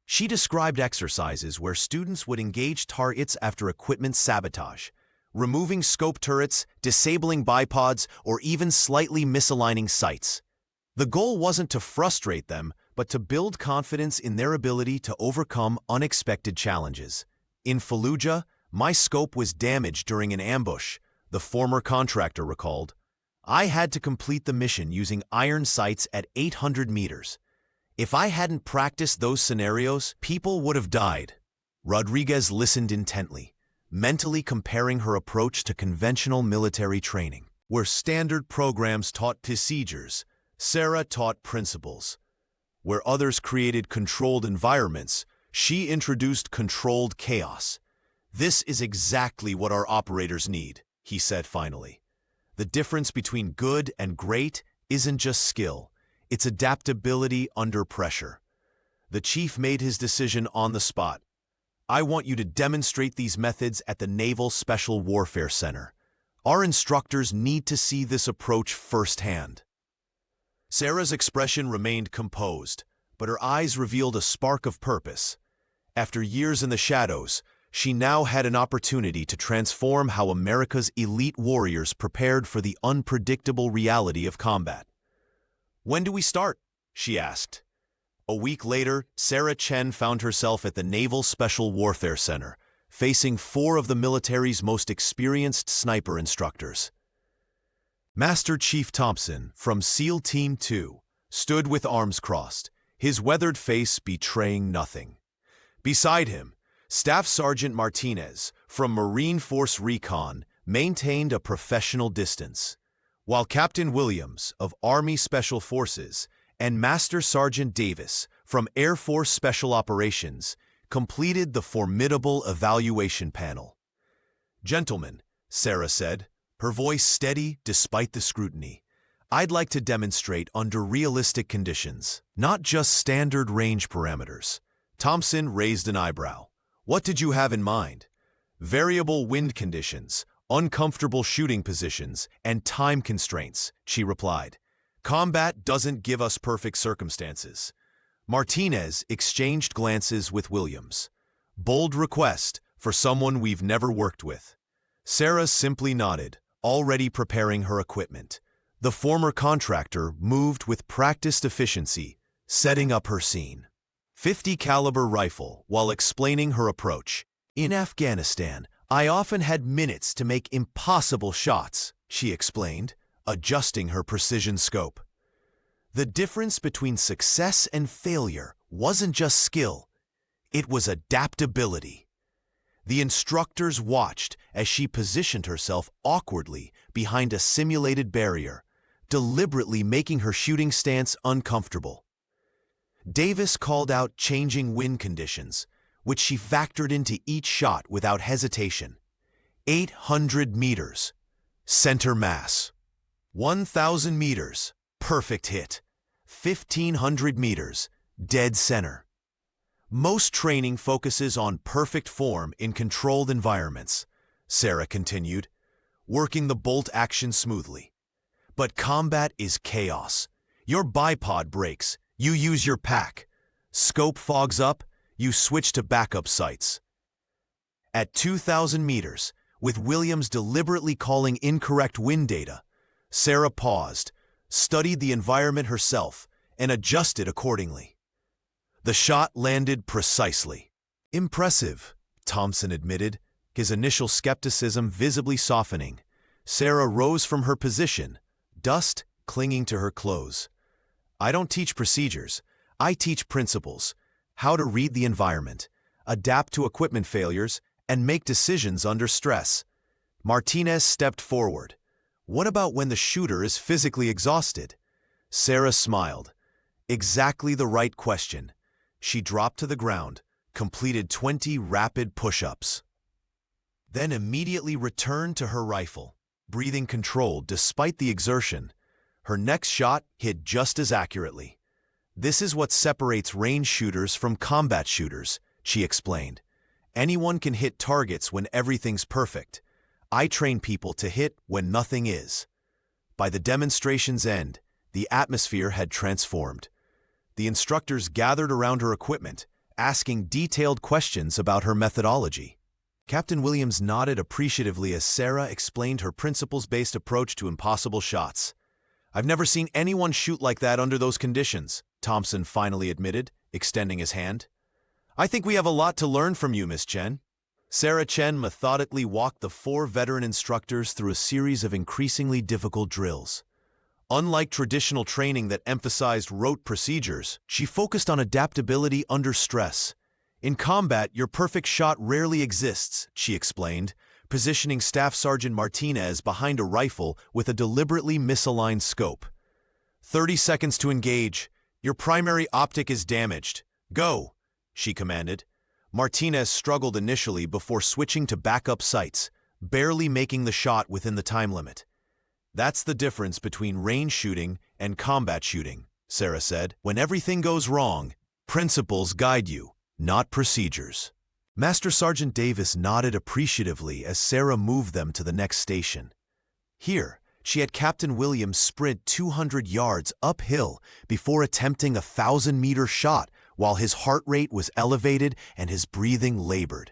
She described exercises where students would engage targets after equipment sabotage, removing scope turrets, disabling bipods, or even slightly misaligning sights. The goal wasn't to frustrate them, but to build confidence in their ability to overcome unexpected challenges. In Fallujah, my scope was damaged during an ambush, the former contractor recalled. I had to complete the mission using iron sights at 800 meters. If I hadn't practiced those scenarios, people would have died. Rodriguez listened intently, mentally comparing her approach to conventional military training. Where standard programs taught procedures, Sarah taught principles. Where others created controlled environments, she introduced controlled chaos. This is exactly what our operators need, he said finally. The difference between good and great isn't just skill, it's adaptability under pressure. The chief made his decision on the spot. I want you to demonstrate these methods at the Naval Special Warfare Center. Our instructors need to see this approach firsthand. Sarah's expression remained composed, but her eyes revealed a spark of purpose. After years in the shadows, she now had an opportunity to transform how America's elite warriors prepared for the unpredictable reality of combat. When do we start? She asked. A week later, Sarah Chen found herself at the Naval Special Warfare Center, facing 4 of the military's most experienced sniper instructors. Master Chief Thompson, from SEAL Team 2, stood with arms crossed, his weathered face betraying nothing. Beside him, Staff Sergeant Martinez, from Marine Force Recon, maintained a professional distance, while Captain Williams, of Army Special Forces, and Master Sergeant Davis, from Air Force Special Operations, completed the formidable evaluation panel. Gentlemen, Sarah said, her voice steady despite the scrutiny, I'd like to demonstrate under realistic conditions, not just standard range parameters. Thompson raised an eyebrow. What did you have in mind? Variable wind conditions, uncomfortable shooting positions, and time constraints, she replied. Combat doesn't give us perfect circumstances. Martinez exchanged glances with Williams. Bold request for someone we've never worked with. Sarah simply nodded, already preparing her equipment. The former contractor moved with practiced efficiency, setting up her scene. 50 caliber rifle while explaining her approach. In Afghanistan, I often had minutes to make impossible shots, she explained, adjusting her precision scope. The difference between success and failure wasn't just skill, it was adaptability. The instructors watched as she positioned herself awkwardly behind a simulated barrier, deliberately making her shooting stance uncomfortable. Davis called out changing wind conditions, which she factored into each shot without hesitation. 800 meters, center mass. 1,000 meters, perfect hit. 1,500 meters, dead center. Most training focuses on perfect form in controlled environments, Sarah continued, working the bolt action smoothly. But combat is chaos. Your bipod breaks, you use your pack. Scope fogs up, you switch to backup sights. At 2,000 meters, with Williams deliberately calling incorrect wind data, Sarah paused, studied the environment herself, and adjusted accordingly. The shot landed precisely. Impressive, Thompson admitted, his initial skepticism visibly softening. Sarah rose from her position, dust clinging to her clothes. I don't teach procedures, I teach principles. How to read the environment, adapt to equipment failures, and make decisions under stress. Martinez stepped forward. What about when the shooter is physically exhausted? Sarah smiled. Exactly the right question. She dropped to the ground, completed 20 rapid push-ups. Then immediately returned to her rifle, breathing controlled despite the exertion. Her next shot hit just as accurately. This is what separates range shooters from combat shooters, she explained. Anyone can hit targets when everything's perfect. I train people to hit when nothing is. By the demonstration's end, the atmosphere had transformed. The instructors gathered around her equipment, asking detailed questions about her methodology. Captain Williams nodded appreciatively as Sarah explained her principles-based approach to impossible shots. I've never seen anyone shoot like that under those conditions, Thompson finally admitted, extending his hand. I think we have a lot to learn from you, Miss Chen. Sarah Chen methodically walked the 4 veteran instructors through a series of increasingly difficult drills. Unlike traditional training that emphasized rote procedures, she focused on adaptability under stress. In combat, your perfect shot rarely exists, she explained, positioning Staff Sergeant Martinez behind a rifle with a deliberately misaligned scope. 30 seconds to engage. Your primary optic is damaged. Go, she commanded. Martinez struggled initially before switching to backup sights, barely making the shot within the time limit. That's the difference between range shooting and combat shooting, Sarah said. When everything goes wrong, principles guide you, not procedures. Master Sergeant Davis nodded appreciatively as Sarah moved them to the next station. Here, she had Captain Williams sprint 200 yards uphill before attempting a 1,000-meter shot while his heart rate was elevated and his breathing labored.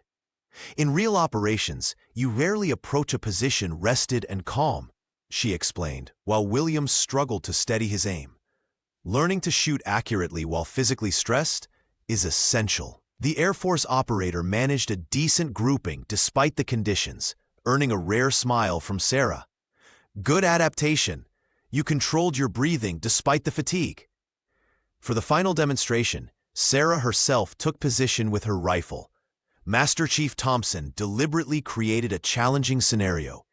In real operations, you rarely approach a position rested and calm, she explained, while Williams struggled to steady his aim. Learning to shoot accurately while physically stressed is essential. The Air Force operator managed a decent grouping despite the conditions, earning a rare smile from Sarah. Good adaptation. You controlled your breathing despite the fatigue. For the final demonstration, Sarah herself took position with her rifle. Master Chief Thompson deliberately created a challenging scenario.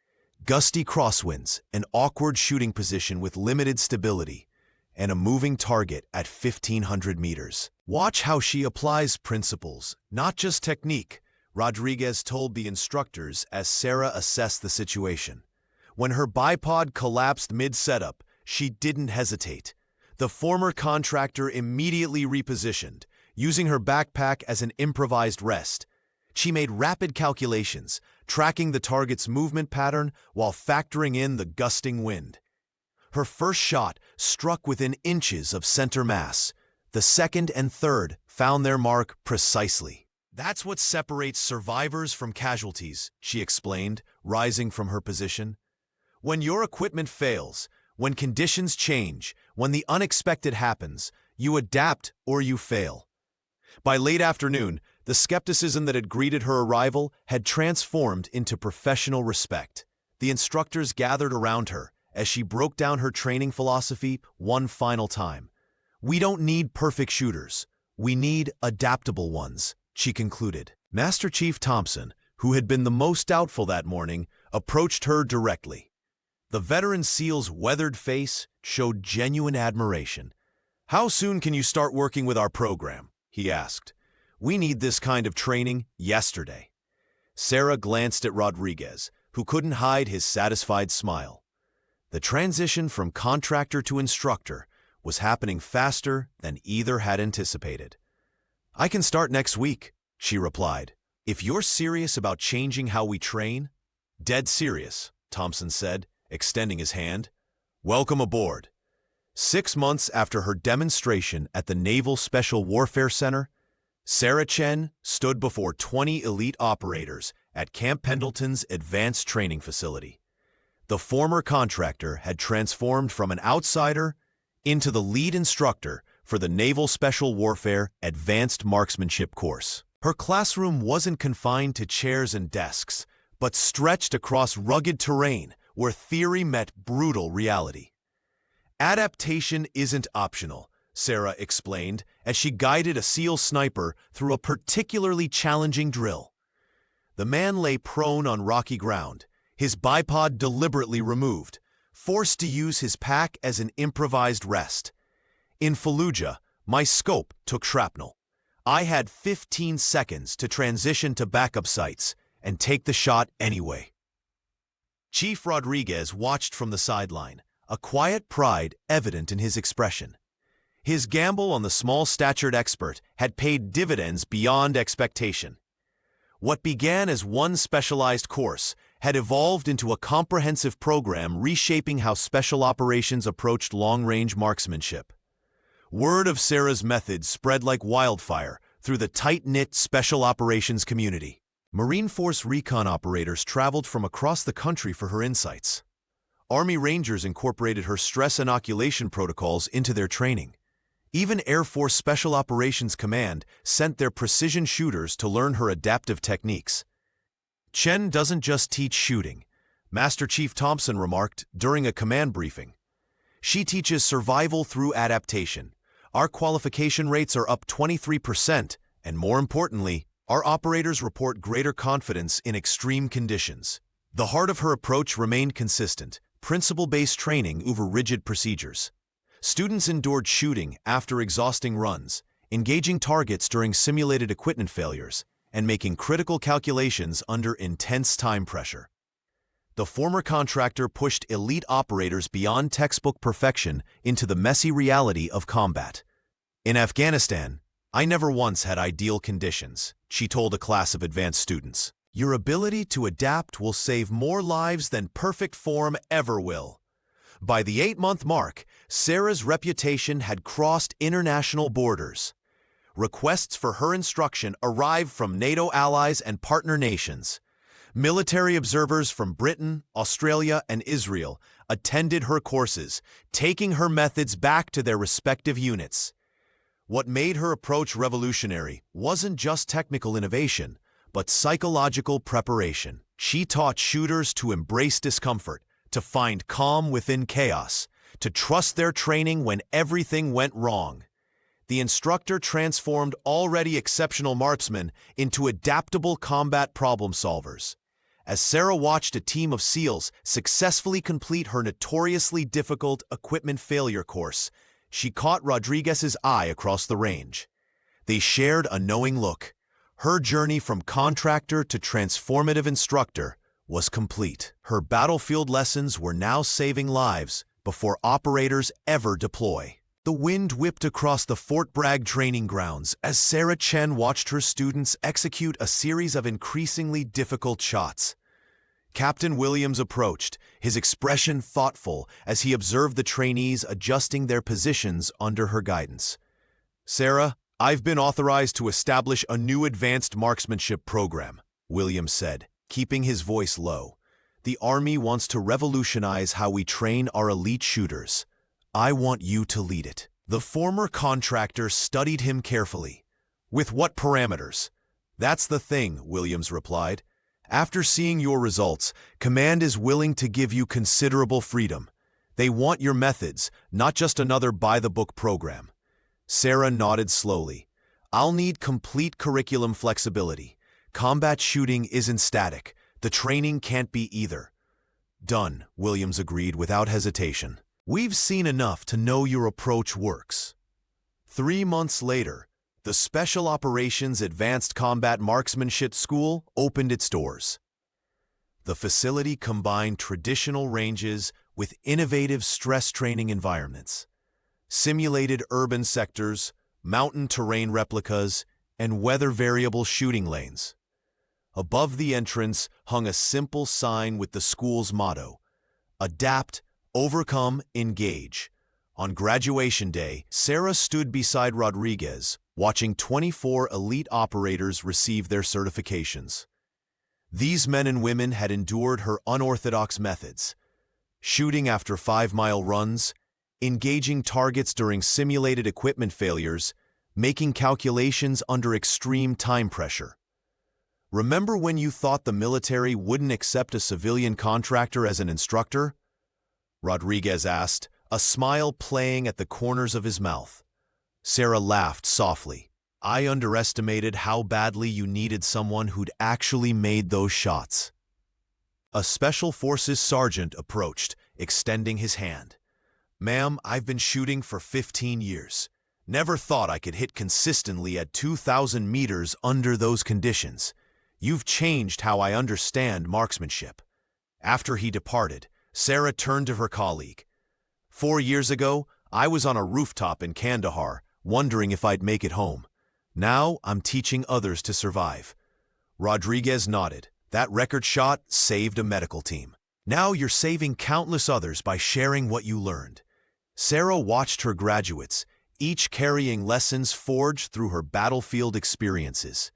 Gusty crosswinds, an awkward shooting position with limited stability, and a moving target at 1,500 meters. Watch how she applies principles, not just technique, Rodriguez told the instructors as Sarah assessed the situation. When her bipod collapsed mid-setup, she didn't hesitate. The former contractor immediately repositioned, using her backpack as an improvised rest. She made rapid calculations, tracking the target's movement pattern while factoring in the gusting wind. Her first shot struck within inches of center mass. The second and third found their mark precisely. That's what separates survivors from casualties, she explained, rising from her position. When your equipment fails, when conditions change, when the unexpected happens, you adapt or you fail. By late afternoon, the skepticism that had greeted her arrival had transformed into professional respect. The instructors gathered around her as she broke down her training philosophy one final time. We don't need perfect shooters. We need adaptable ones, she concluded. Master Chief Thompson, who had been the most doubtful that morning, approached her directly. The veteran SEAL's weathered face showed genuine admiration. How soon can you start working with our program? He asked. We need this kind of training yesterday. Sarah glanced at Rodriguez, who couldn't hide his satisfied smile. The transition from contractor to instructor was happening faster than either had anticipated. I can start next week, she replied. If you're serious about changing how we train, dead serious, Thompson said, extending his hand. Welcome aboard. 6 months after her demonstration at the Naval Special Warfare Center, Sarah Chen stood before 20 elite operators at Camp Pendleton's advanced training facility. The former contractor had transformed from an outsider into the lead instructor for the Naval Special Warfare Advanced Marksmanship course. Her classroom wasn't confined to chairs and desks, but stretched across rugged terrain where theory met brutal reality. Adaptation isn't optional, Sarah explained as she guided a SEAL sniper through a particularly challenging drill. The man lay prone on rocky ground, his bipod deliberately removed, forced to use his pack as an improvised rest. In Fallujah, my scope took shrapnel. I had 15 seconds to transition to backup sights and take the shot anyway. Chief Rodriguez watched from the sideline, a quiet pride evident in his expression. His gamble on the small-statured expert had paid dividends beyond expectation. What began as one specialized course had evolved into a comprehensive program reshaping how special operations approached long-range marksmanship. Word of Sarah's methods spread like wildfire through the tight-knit special operations community. Marine Force recon operators traveled from across the country for her insights. Army Rangers incorporated her stress inoculation protocols into their training. Even Air Force Special Operations Command sent their precision shooters to learn her adaptive techniques. Chen doesn't just teach shooting, Master Chief Thompson remarked during a command briefing. She teaches survival through adaptation. Our qualification rates are up 23%, and more importantly, our operators report greater confidence in extreme conditions. The heart of her approach remained consistent, principle-based training over rigid procedures. Students endured shooting after exhausting runs, engaging targets during simulated equipment failures, and making critical calculations under intense time pressure. The former contractor pushed elite operators beyond textbook perfection into the messy reality of combat. In Afghanistan, I never once had ideal conditions, she told a class of advanced students. Your ability to adapt will save more lives than perfect form ever will. By the 8-month mark, Sarah's reputation had crossed international borders. Requests for her instruction arrived from NATO allies and partner nations. Military observers from Britain, Australia, and Israel attended her courses, taking her methods back to their respective units. What made her approach revolutionary wasn't just technical innovation, but psychological preparation. She taught shooters to embrace discomfort, to find calm within chaos, to trust their training when everything went wrong. The instructor transformed already exceptional marksmen into adaptable combat problem solvers. As Sarah watched a team of SEALs successfully complete her notoriously difficult equipment failure course, she caught Rodriguez's eye across the range. They shared a knowing look. Her journey from contractor to transformative instructor was complete. Her battlefield lessons were now saving lives before operators ever deploy. The wind whipped across the Fort Bragg training grounds as Sarah Chen watched her students execute a series of increasingly difficult shots. Captain Williams approached, his expression thoughtful as he observed the trainees adjusting their positions under her guidance. Sarah, I've been authorized to establish a new advanced marksmanship program, Williams said, keeping his voice low. The Army wants to revolutionize how we train our elite shooters. I want you to lead it. The former contractor studied him carefully. With what parameters? That's the thing, Williams replied. After seeing your results, Command is willing to give you considerable freedom. They want your methods, not just another by-the-book program. Sarah nodded slowly. I'll need complete curriculum flexibility. Combat shooting isn't static. The training can't be either. Done, Williams agreed without hesitation. We've seen enough to know your approach works. 3 months later, the Special Operations Advanced Combat Marksmanship School opened its doors. The facility combined traditional ranges with innovative stress training environments, simulated urban sectors, mountain terrain replicas, and weather-variable shooting lanes. Above the entrance hung a simple sign with the school's motto, Adapt, Overcome, Engage. On graduation day, Sarah stood beside Rodriguez, watching 24 elite operators receive their certifications. These men and women had endured her unorthodox methods, shooting after 5-mile runs, engaging targets during simulated equipment failures, making calculations under extreme time pressure. Remember when you thought the military wouldn't accept a civilian contractor as an instructor? Rodriguez asked, a smile playing at the corners of his mouth. Sarah laughed softly. I underestimated how badly you needed someone who'd actually made those shots. A Special Forces sergeant approached, extending his hand. Ma'am, I've been shooting for 15 years. Never thought I could hit consistently at 2,000 meters under those conditions. You've changed how I understand marksmanship. After he departed, Sarah turned to her colleague. 4 years ago, I was on a rooftop in Kandahar, wondering if I'd make it home. Now, I'm teaching others to survive. Rodriguez nodded. That record shot saved a medical team. Now you're saving countless others by sharing what you learned. Sarah watched her graduates, each carrying lessons forged through her battlefield experiences.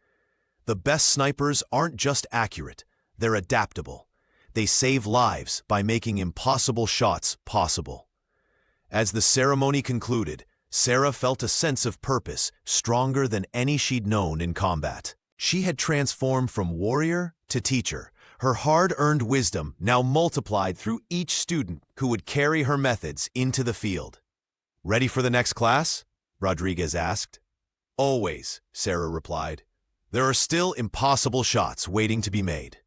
The best snipers aren't just accurate, they're adaptable. They save lives by making impossible shots possible. As the ceremony concluded, Sarah felt a sense of purpose stronger than any she'd known in combat. She had transformed from warrior to teacher, her hard-earned wisdom now multiplied through each student who would carry her methods into the field. Ready for the next class? Rodriguez asked. Always, Sarah replied. There are still impossible shots waiting to be made.